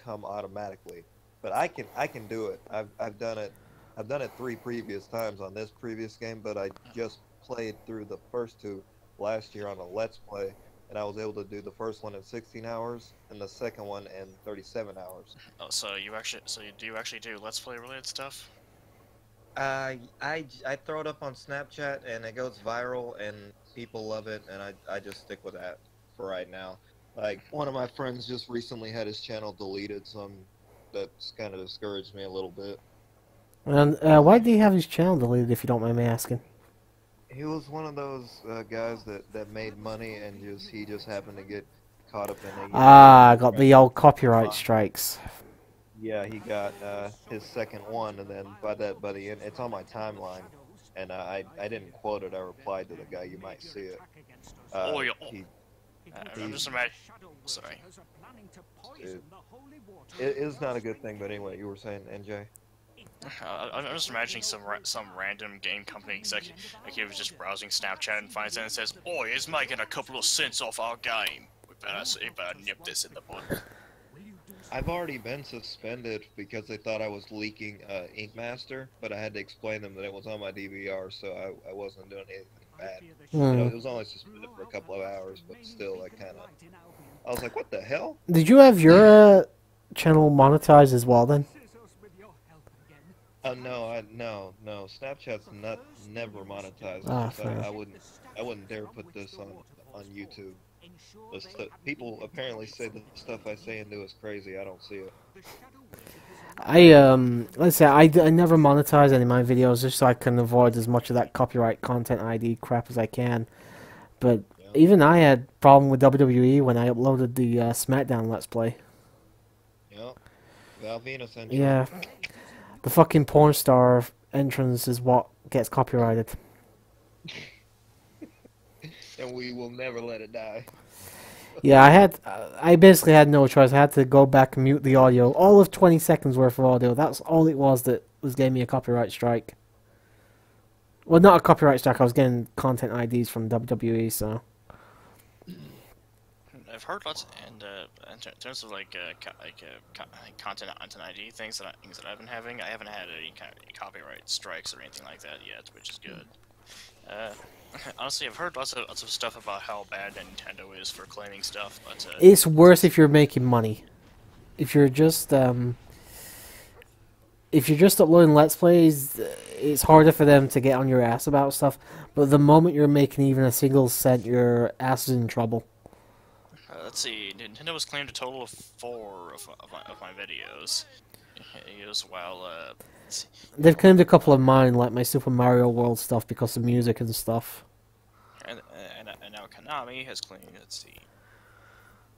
come automatically. But I can do it. I've done it. I've done it 3 previous times on this previous game, but I just played through the first 2 last year on a Let's Play, and I was able to do the first one in 16 hours and the second one in 37 hours. Oh, so do you actually do Let's Play related stuff? I throw it up on Snapchat and it goes viral and people love it, and I just stick with that for right now. Like, one of my friends just recently had his channel deleted, so that's kind of discouraged me a little bit. And why did he have his channel deleted, if you don't mind me asking? He was one of those guys that made money and he just happened to get caught up in a... got the old copyright strikes. Yeah, he got his second one, and then by the end, it's on my timeline, and I didn't quote it. I replied to the guy. You might see it. I'm just imagining. Sorry. It is not a good thing, but anyway, you were saying, NJ? I'm just imagining some random game company executive was just browsing Snapchat and finds it and says, "Oi, it's making a couple of cents off our game. We better nip this in the bud." I've already been suspended because they thought I was leaking Ink Master, but I had to explain them that it was on my DVR, so I wasn't doing anything bad. You know, it was only suspended for a couple of hours, but still, I was like, what the hell? Did you have your channel monetized as well then? No. Snapchat's never monetized. So I wouldn't dare put this on YouTube. People apparently say the stuff I say and do is crazy. I don't see it. Let's say I never monetize any of my videos just so I can avoid as much of that copyright content ID crap as I can. But even I had problem with WWE when I uploaded the SmackDown Let's Play. Yep. Val Venus entrance. Yeah. The fucking porn star entrance is what gets copyrighted. And we will never let it die. Yeah, I basically had no choice. I had to go back and mute the audio. All of 20 seconds worth of audio. That's all it was that gave me a copyright strike. Well, not a copyright strike. I was getting content IDs from WWE, so... I've heard lots, and in terms of content ID things that I've been having, I haven't had any kind of copyright strikes or anything like that yet, which is good. Honestly, I've heard lots of stuff about how bad Nintendo is for claiming stuff, but It's worse if you're making money. If you're just uploading Let's Plays, it's harder for them to get on your ass about stuff. But the moment you're making even a single cent, your ass is in trouble. let's see, Nintendo has claimed a total of 4 of my videos. While They've claimed a couple of mine, like my Super Mario World stuff, because of music and stuff. and now Konami has claimed, let's see,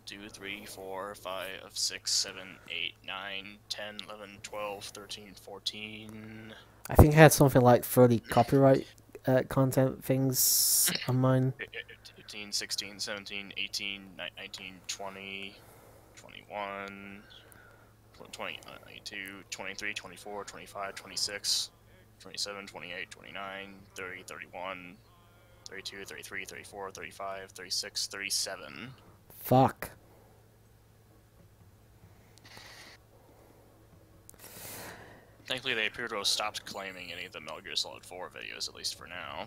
2, 3, 4, 5, 6, 7, 8, 9, 10, 11, 12, 13, 14. I think I had something like 30 copyright content things on mine. 15, 16, 17, 18, 19, 20, 21, 20, 22, 23, 24, 25, 26, 27, 28, 29, 30, 31, 32, 33, 34, 35, 36, 37. Fuck. Thankfully, they appear to have stopped claiming any of the Metal Gear Solid 4 videos, at least for now.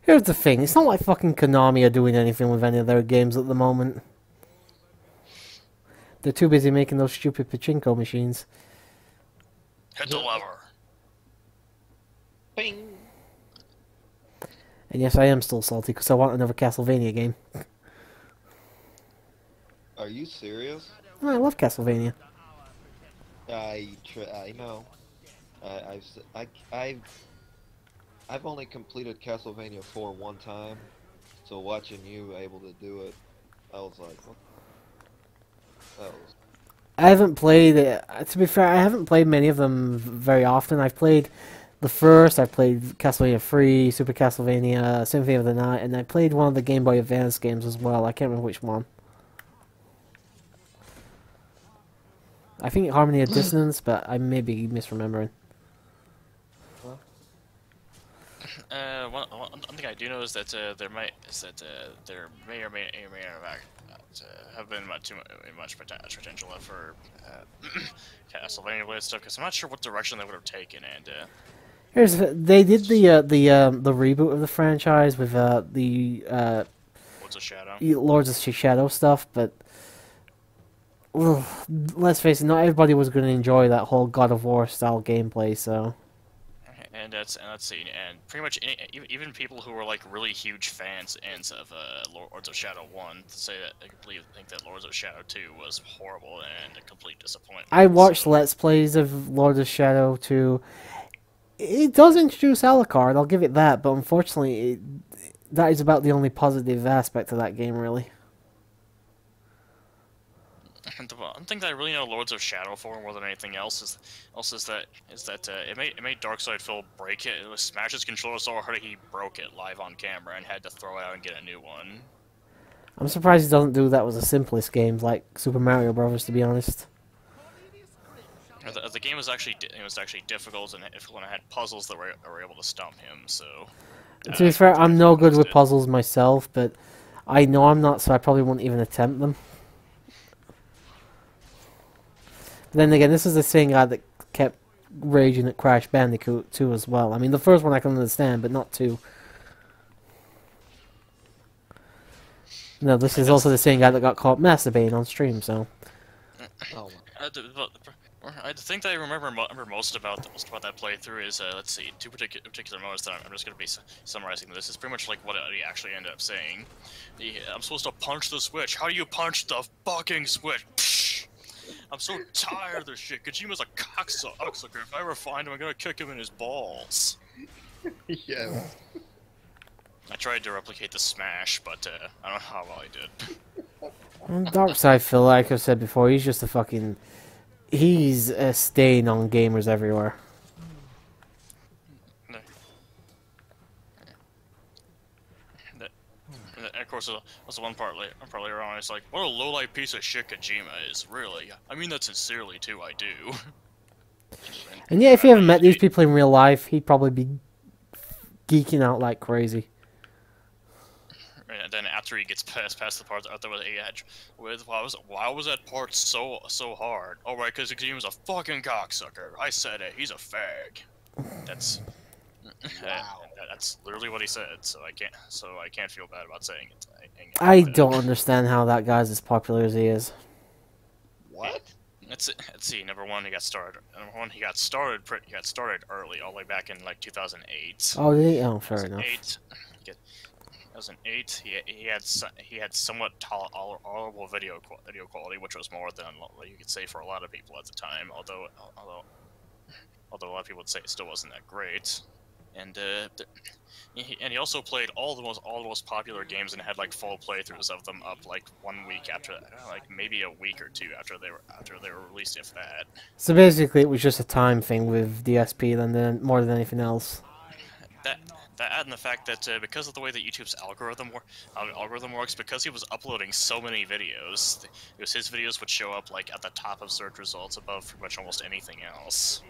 Here's the thing, it's not like fucking Konami are doing anything with any of their games at the moment. They're too busy making those stupid pachinko machines. Hit the lever. Bing. And yes, I am still salty because I want another Castlevania game. Are you serious? I love Castlevania. I know. I've only completed Castlevania 4 one time, so watching you able to do it, I was like, what? That was... I haven't played, to be fair, I haven't played many of them very often. I've played the first, I played Castlevania 3, Super Castlevania, Symphony of the Night, and I played one of the Game Boy Advance games as well. I can't remember which one. I think Harmony of Dissonance, but I may be misremembering. One thing I do know is that there may or may have been much potential for Castlevania related stuff, because I'm not sure what direction they would have taken. And They did the reboot of the franchise with the Lords of Shadow. Lords of Shadow stuff, but let's face it, not everybody was going to enjoy that whole God of War style gameplay. So. And let's see, and pretty much even people who were like really huge fans of Lords of Shadow 1 say that they think that Lords of Shadow 2 was horrible and a complete disappointment. I watched Let's Plays of Lords of Shadow 2. It does introduce Alucard, I'll give it that, but unfortunately, that is about the only positive aspect of that game, really. And the one thing that I really know Lords of Shadow for more than anything else is that it made Darkseid break it. It was smash his controller so hard he broke it live on camera and had to throw it out and get a new one. I'm surprised he doesn't do that with the simplest games like Super Mario Bros. To be honest. The game was actually difficult and it had puzzles that were able to stump him. So to be fair, I'm no good with puzzles myself, but I know I'm not, so I probably won't even attempt them. Then again, this is the same guy that kept raging at Crash Bandicoot 2 as well. I mean, the first one I can understand, but not 2. No, this is also the same guy that got caught masturbating on stream, so... Oh the thing that I remember most about that playthrough is, let's see, 2 particular moments that I'm just going to be summarizing. This is pretty much like what he actually ended up saying. I'm supposed to punch the switch. How do you punch the fucking switch? Psh! I'm so tired of this shit. Kojima's a cocksucker. If I ever find him, I'm gonna kick him in his balls. Yeah. I tried to replicate the smash, but I don't know how well I did. Darkseid Phil, like I've said before, he's just a fucking... He's a stain on gamers everywhere. And of course, that's one part later on. It's like, what a low-life piece of shit Kojima is, really. I mean that sincerely, too, I do. And yeah, if you haven't met these people in real life, he'd probably be geeking out like crazy. and then after he gets past the part out there with Edge, with why was that part so hard? Oh right, because he was a fucking cocksucker. I said it. He's a fag. That's Wow. that's literally what he said. So I can't feel bad about saying it. I don't understand how that guy's as popular as he is. What? Let's see. Number one, he got started. He got started early, all the way back in like 2008. Oh, did he? Oh, fair enough. 2008. He had somewhat tolerable video quality, which was more than you could say for a lot of people at the time. Although a lot of people would say it still wasn't that great. And he also played all the most popular games and had like full playthroughs of them up like 1 week after, like maybe a week or two after they were released, if that. So basically, it was just a time thing with DSP than more than anything else. That and the fact that because of the way that YouTube's algorithm works, because he was uploading so many videos, his videos would show up like at the top of search results above pretty much almost anything else.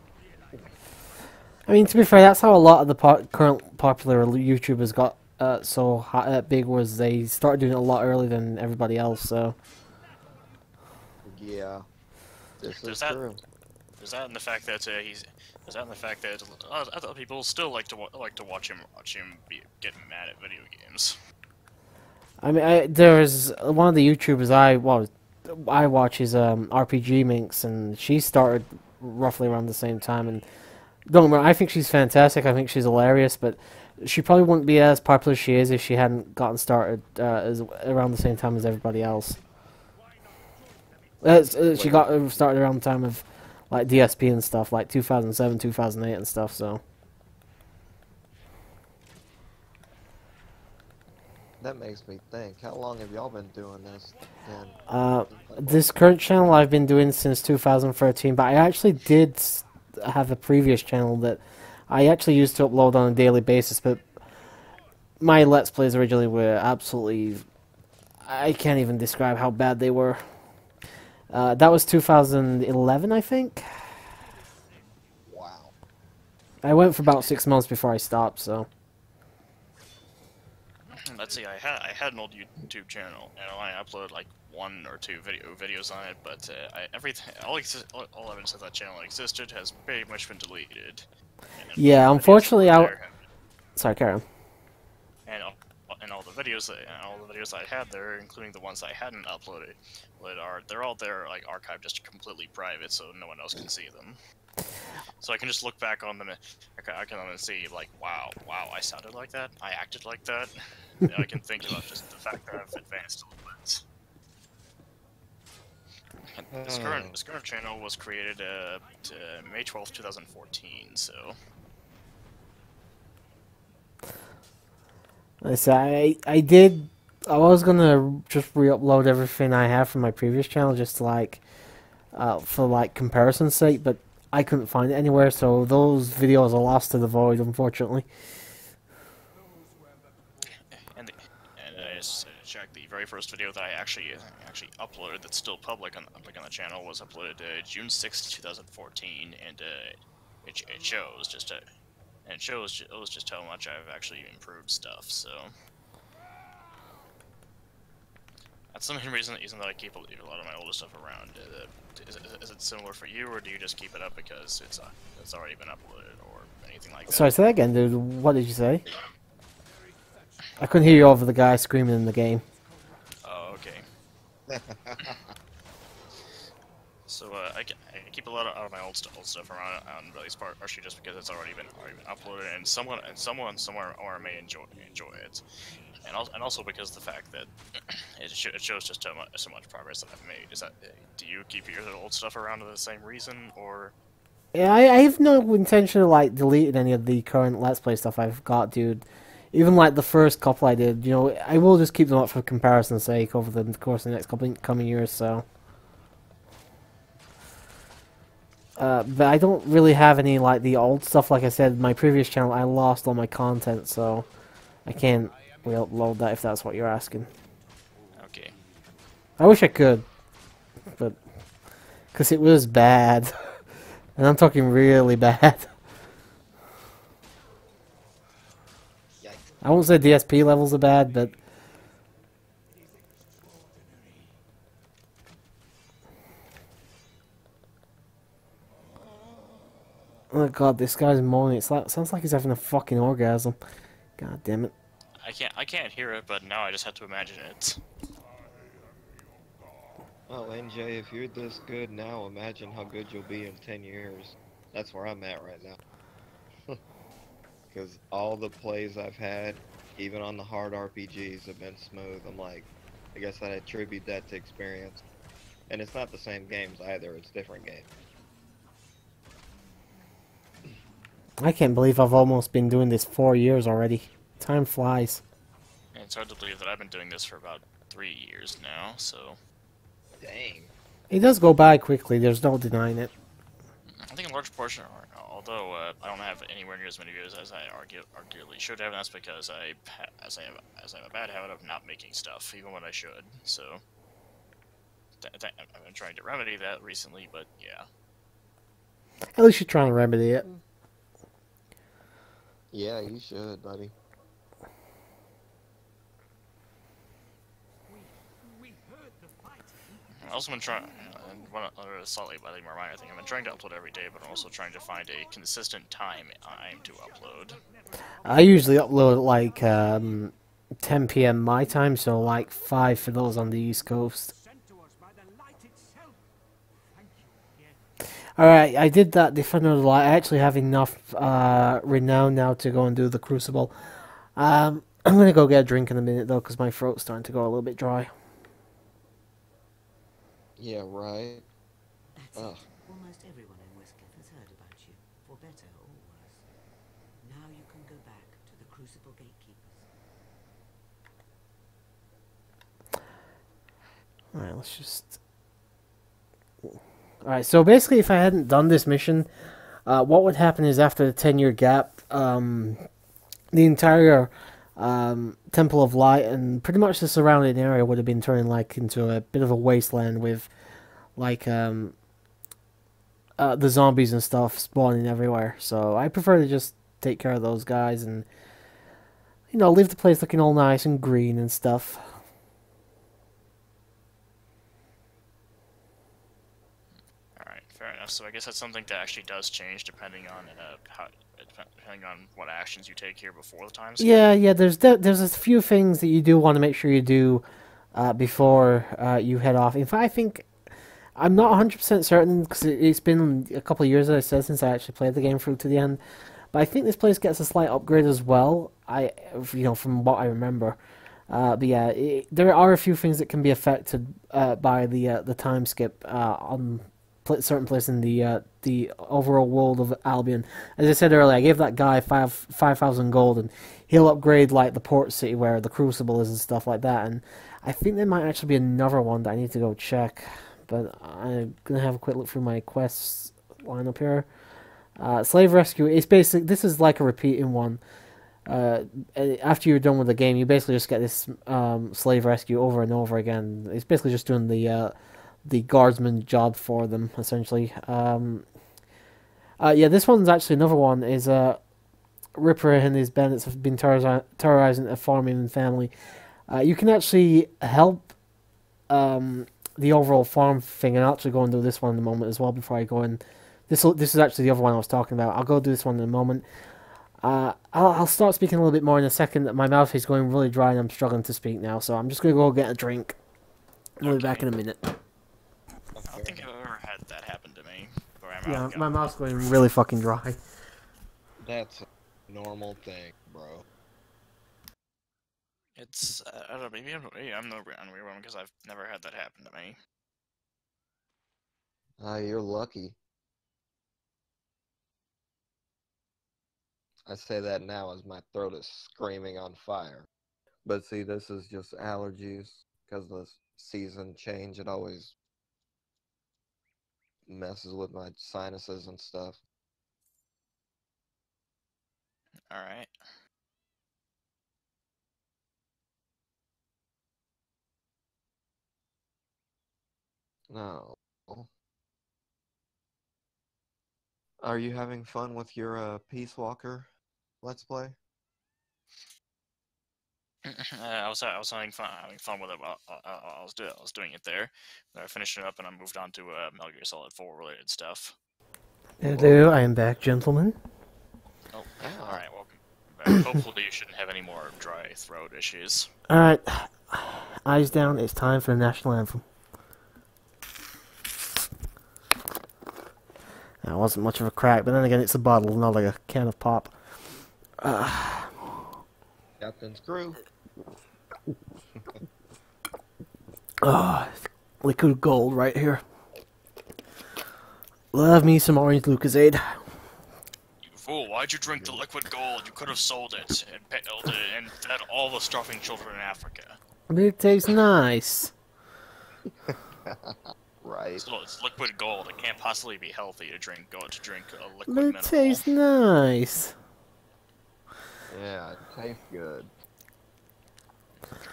I mean, to be fair, that's how a lot of the current popular YouTubers got so big, was they started doing it a lot earlier than everybody else. So Yeah. This There's is that- true. There's that and the fact that other people still like to watch him get mad at video games. I mean, there's one of the YouTubers I watch is RPG Minx, and she started roughly around the same time. And don't get me wrong, I think she's fantastic. I think she's hilarious, but she probably wouldn't be as popular as she is if she hadn't gotten started around the same time as everybody else. She got started around the time of like DSP and stuff, like 2007, 2008 and stuff. So That makes me think. How long have y'all been doing this then? this current channel I've been doing since 2013, but I actually did have a previous channel that I actually used to upload on a daily basis, but my Let's Plays originally were absolutely... I can't even describe how bad they were. That was 2011, I think. Wow. I went for about 6 months before I stopped, so... Let's see, I had an old YouTube channel, and I uploaded like 1 or 2 videos on it, but all evidence that channel existed has pretty much been deleted. Yeah, unfortunately, Sorry, Karen. And all the videos I had there, including the ones I hadn't uploaded, they're all there like archived just completely private, so no one else can see them. So I can just look back on them. I can see like, wow, I sounded like that. I acted like that. And I can think about just the fact that I've advanced a little bit. And this current channel was created May 12th, 2014. So. I was gonna just re-upload everything I have from my previous channel just to like, for like comparison's sake, but I couldn't find it anywhere, so those videos are lost to the void, unfortunately. And I just checked, the very first video that I actually uploaded that's still public on the channel was uploaded June 6th, 2014, and it shows just how much I've actually improved stuff. So that's the main reason that I keep a lot of my older stuff around. Is it similar for you, or do you just keep it up because it's already been uploaded, or anything like that? Sorry, say that again, dude. What did you say? I couldn't hear you over the guy screaming in the game. Oh, okay. So I keep a lot of my old stuff around, at least partially just because it's already been uploaded, and someone somewhere may enjoy it, and also because the fact that it shows just so much progress that I've made. Do you keep your old stuff around for the same reason, or? Yeah, I have no intention of like deleting any of the current Let's Play stuff I've got, dude. Even like the first couple I did, you know, I will just keep them up for comparison's sake over the course of the next coming years. So. But I don't really have any, like, the old stuff. Like I said, my previous channel, I lost all my content, so I can't re-upload that if that's what you're asking. Okay. I wish I could, but... because it was bad. And I'm talking really bad. I won't say DSP levels are bad, but Oh god, this guy's moaning. Sounds like he's having a fucking orgasm. God damn it. I can't hear it, but now I just have to imagine it. Well, NJ, if you're this good now, imagine how good you'll be in 10 years. That's where I'm at right now. Because all the plays I've had, even on the hard RPGs, have been smooth. I'm like, I guess I attribute that to experience. And it's not the same games either, it's different games. I can't believe I've almost been doing this 4 years already. Time flies. And it's hard to believe that I've been doing this for about 3 years now, so... Dang. It does go by quickly, there's no denying it. I think a large portion, although I don't have anywhere near as many views as I arguably should have, and that's because I have a bad habit of not making stuff, even when I should, so... I've been trying to remedy that recently, but yeah. At least you're trying to remedy it. Yeah, you should, buddy. I've also been trying, and one other slightly by more minor thing, I've been trying to upload every day, but I'm also trying to find a consistent time to upload. I usually upload at like 10 p.m. my time, so like 5 for those on the East Coast. Alright, I did that Defender of the Light. I actually have enough renown now to go and do the Crucible. I'm going to go get a drink in a minute though, because my throat's starting to go a little bit dry. Yeah, right. That's it. Almost everyone in Westcliff has heard about you, for better or worse. Now you can go back to the Crucible Gatekeepers. Alright, let's just... Alright, so basically if I hadn't done this mission, what would happen is after the 10-year gap, the entire Temple of Light and pretty much the surrounding area would have been turning like into a bit of a wasteland with like the zombies and stuff spawning everywhere. So I prefer to just take care of those guys and, you know, leave the place looking all nice and green and stuff. Alright, fair enough. So I guess that's something that actually does change depending on depending on what actions you take here before the time skip. Yeah. There's a few things that you do want to make sure you do before you head off. In fact, I think I'm not 100% certain because it's been a couple of years, as I said, since I actually played the game through to the end. But I think this place gets a slight upgrade as well. From what I remember. But yeah, there are a few things that can be affected by the time skip on certain places in the overall world of Albion. As I said earlier, I gave that guy 5,000 gold, and he'll upgrade like the port city where the Crucible is and stuff like that. And I think there might actually be another one that I need to go check. But I'm gonna have a quick look through my quests lineup here. Slave Rescue. It's basically, this is like a repeating one. After you're done with the game, you basically just get this slave rescue over and over again. It's basically just doing the guardsman job for them, essentially. Yeah, this one's actually another one. Is Ripper and his bandits have been terrorizing a farming family. You can actually help the overall farm thing, and I'll actually go and do this one in a moment as well before I go in. This is actually the other one I was talking about. I'll go do this one in a moment. I'll start speaking a little bit more in a second. My mouth is going really dry and I'm struggling to speak now, so I'm just going to go get a drink. I'll be back in a minute. I don't think I've ever had that happen to me. Yeah, my mouth's going really fucking dry. That's a normal thing, bro. It's, I don't know, maybe I'm the weird one because I've never had that happen to me. You're lucky. I say that now as my throat is screaming on fire. But see, this is just allergies because the season change. It always messes with my sinuses and stuff. Alright. No. Are you having fun with your Peace Walker Let's Play? I was having fun with it while I was doing it there. I finished it up and I moved on to Metal Gear Solid 4 related stuff. Hello, I am back, gentlemen. Oh, alright, welcome back. Hopefully you shouldn't have any more dry throat issues. Alright, eyes down, it's time for the national anthem. That wasn't much of a crack, but then again, it's a bottle, not like a can of pop. Captain Screw. Liquid gold right here. Love me some orange Lucozade. You fool, why'd you drink the liquid gold? You could have sold it and peddled it and fed all the starving children in Africa. But it tastes nice. Right. Still, it's liquid gold. It can't possibly be healthy to drink a liquid But it mineral. tastes nice. Yeah, it tastes good.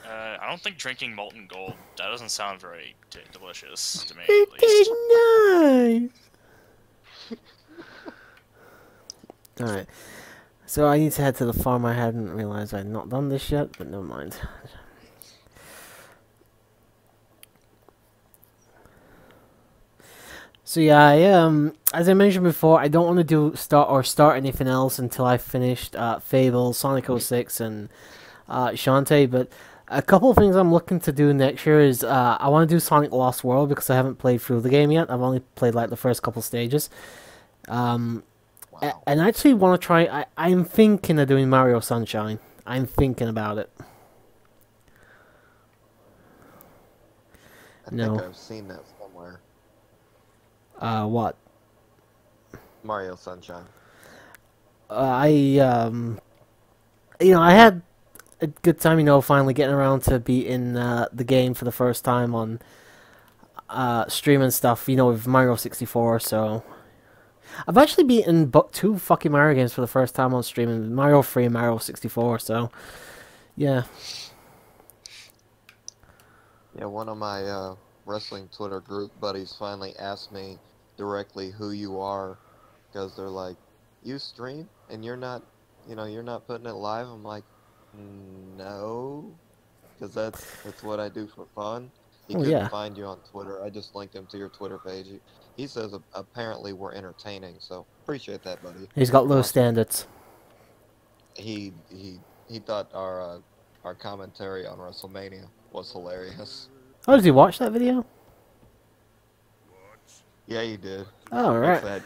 I don't think drinking molten gold, that doesn't sound very delicious to me, It at least. tastes nice. Alright. So I need to head to the farm. I hadn't realized I'd not done this yet, but never mind. So yeah, as I mentioned before, I don't want to start anything else until I finished Fable, Sonic 06, and Shantae. But a couple of things I'm looking to do next year is I want to do Sonic Lost World because I haven't played through the game yet. I've only played like the first couple stages. And I actually want to try. I'm thinking of doing Mario Sunshine. I'm thinking about it. I think I've seen that somewhere. What? Mario Sunshine. I had a good time, finally getting around to beating the game for the first time on stream and stuff, with Mario 64, so... I've actually beaten 2 fucking Mario games for the first time on stream, and Mario 3 and Mario 64, so... Yeah. Yeah, one of my wrestling Twitter group buddies finally asked me directly who you are, because they're like, you stream and you're not putting it live. I'm like, no, because that's what I do for fun. He couldn't find you on Twitter. I just linked him to your Twitter page. He says apparently we're entertaining, so appreciate that, buddy. He's got low standards. He thought our commentary on WrestleMania was hilarious. Oh, did he watch that video? Yeah, he did. Oh, right. I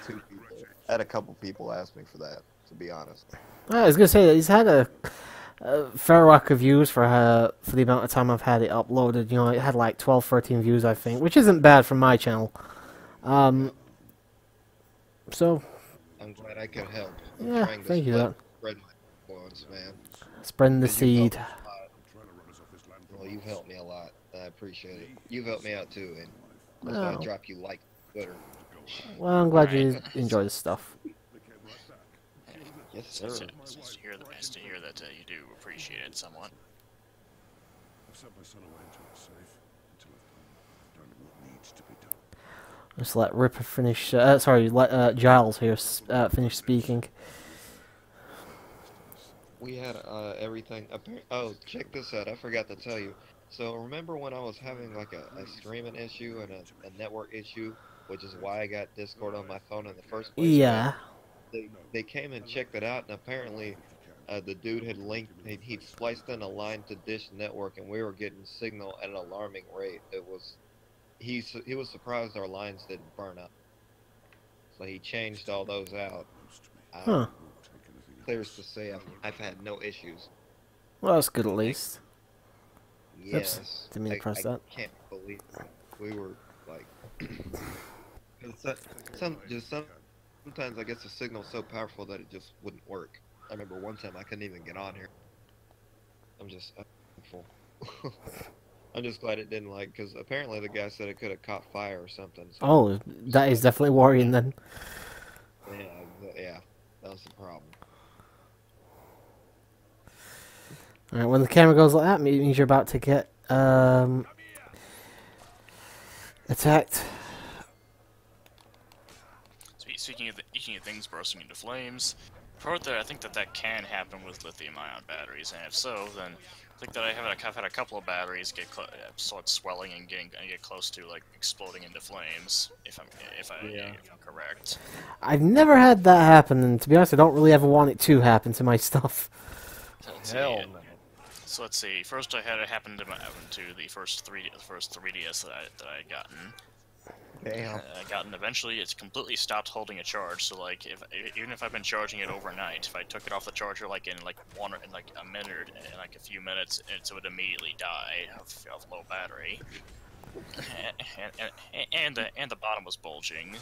had a couple people ask me for that, to be honest. I was gonna say that he's had a fair whack of views for the amount of time I've had it uploaded. It had like 12, 13 views, I think, which isn't bad for my channel. So. I'm glad I could help. Yeah, thank you. Spread my influence, man. Spreading the seed. Well, you've helped me a lot. I appreciate it. You've helped me out too, and that's why I drop you like Twitter. Well, I'm glad you enjoy this stuff. Yes, sir. It's to hear that you do appreciate it somewhat. I've sent my son away into a safe until I've done what needs to be done. Just let Ripper finish. Let Giles here finish speaking. We had everything. Oh, check this out. I forgot to tell you. So remember when I was having like a streaming issue and a network issue, which is why I got Discord on my phone in the first place? Yeah. They came and checked it out, and apparently the dude had he'd spliced in a line to Dish Network, and we were getting signal at an alarming rate. He was surprised our lines didn't burn up, so he changed all those out. Huh. Clear as to say, I've had no issues. Well, that's good at least. Yes. Oops, didn't mean to press that. I can't believe it. We were like, sometimes I guess the signal's so powerful that it just wouldn't work. I remember one time I couldn't even get on here. I'm just thankful. I'm just glad it didn't because apparently the guy said it could have caught fire or something. So Oh, that is definitely worrying then. Yeah, that was the problem. Alright, when the camera goes like that, it means you're about to get attacked. Speaking of things bursting into flames, I think that can happen with lithium-ion batteries, and if so, then think that I've had a couple of batteries start swelling and get close to like exploding into flames. If I'm correct. I've never had that happen, and to be honest, I don't really ever want it to happen to my stuff. So let's Hell see. no. So let's see. First, I had it happen to the first 3DS that I had gotten. Damn. Eventually it's completely stopped holding a charge. So like even if I've been charging it overnight, if I took it off the charger like in a minute or in like a few minutes, it would immediately die of low battery. And the bottom was bulging.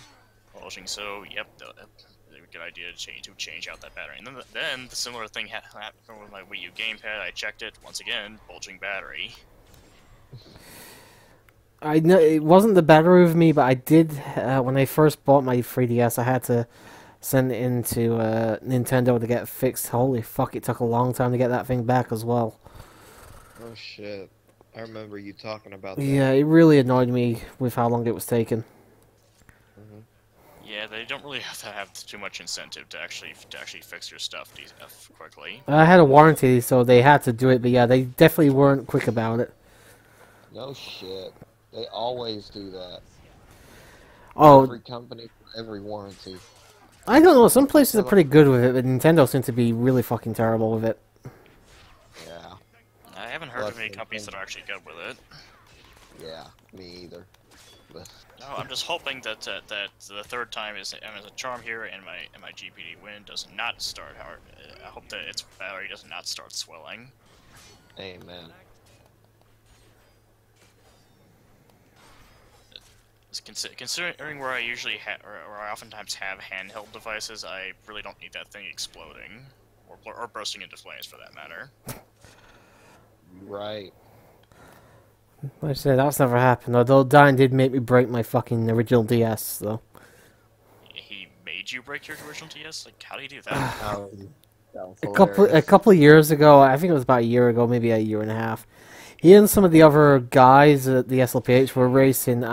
So yep, a good idea to change out that battery. And then the similar thing happened with my Wii U gamepad. I checked it once again, bulging battery. I know it wasn't the battery with me, but I did when I first bought my 3DS. I had to send it into Nintendo to get it fixed. Holy fuck! It took a long time to get that thing back as well. Oh shit. I remember you talking about that. Yeah, it really annoyed me with how long it was taking. Yeah, they don't really have to have too much incentive to actually fix your stuff quickly. I had a warranty, so they had to do it, but yeah, they definitely weren't quick about it. No shit. They always do that. Oh, Every company, every warranty. I don't know. Some places are pretty good with it, but Nintendo seems to be really fucking terrible with it. Yeah. I haven't heard of any companies that are actually good with it. Yeah, me either. But No, I'm just hoping that that the third time is a charm here, and my GPD win does not start hard. I hope that its battery does not start swelling. amen. Considering where I usually or I oftentimes have handheld devices, I really don't need that thing exploding or bursting into flames for that matter. Right. Like I said, that's never happened. Although Diane did make me break my fucking original DS, though. He made you break your original DS? Like, how do you do that? A couple of years ago, I think it was about a year ago, maybe a year and a half. He and some of the other guys at the SLPH were racing.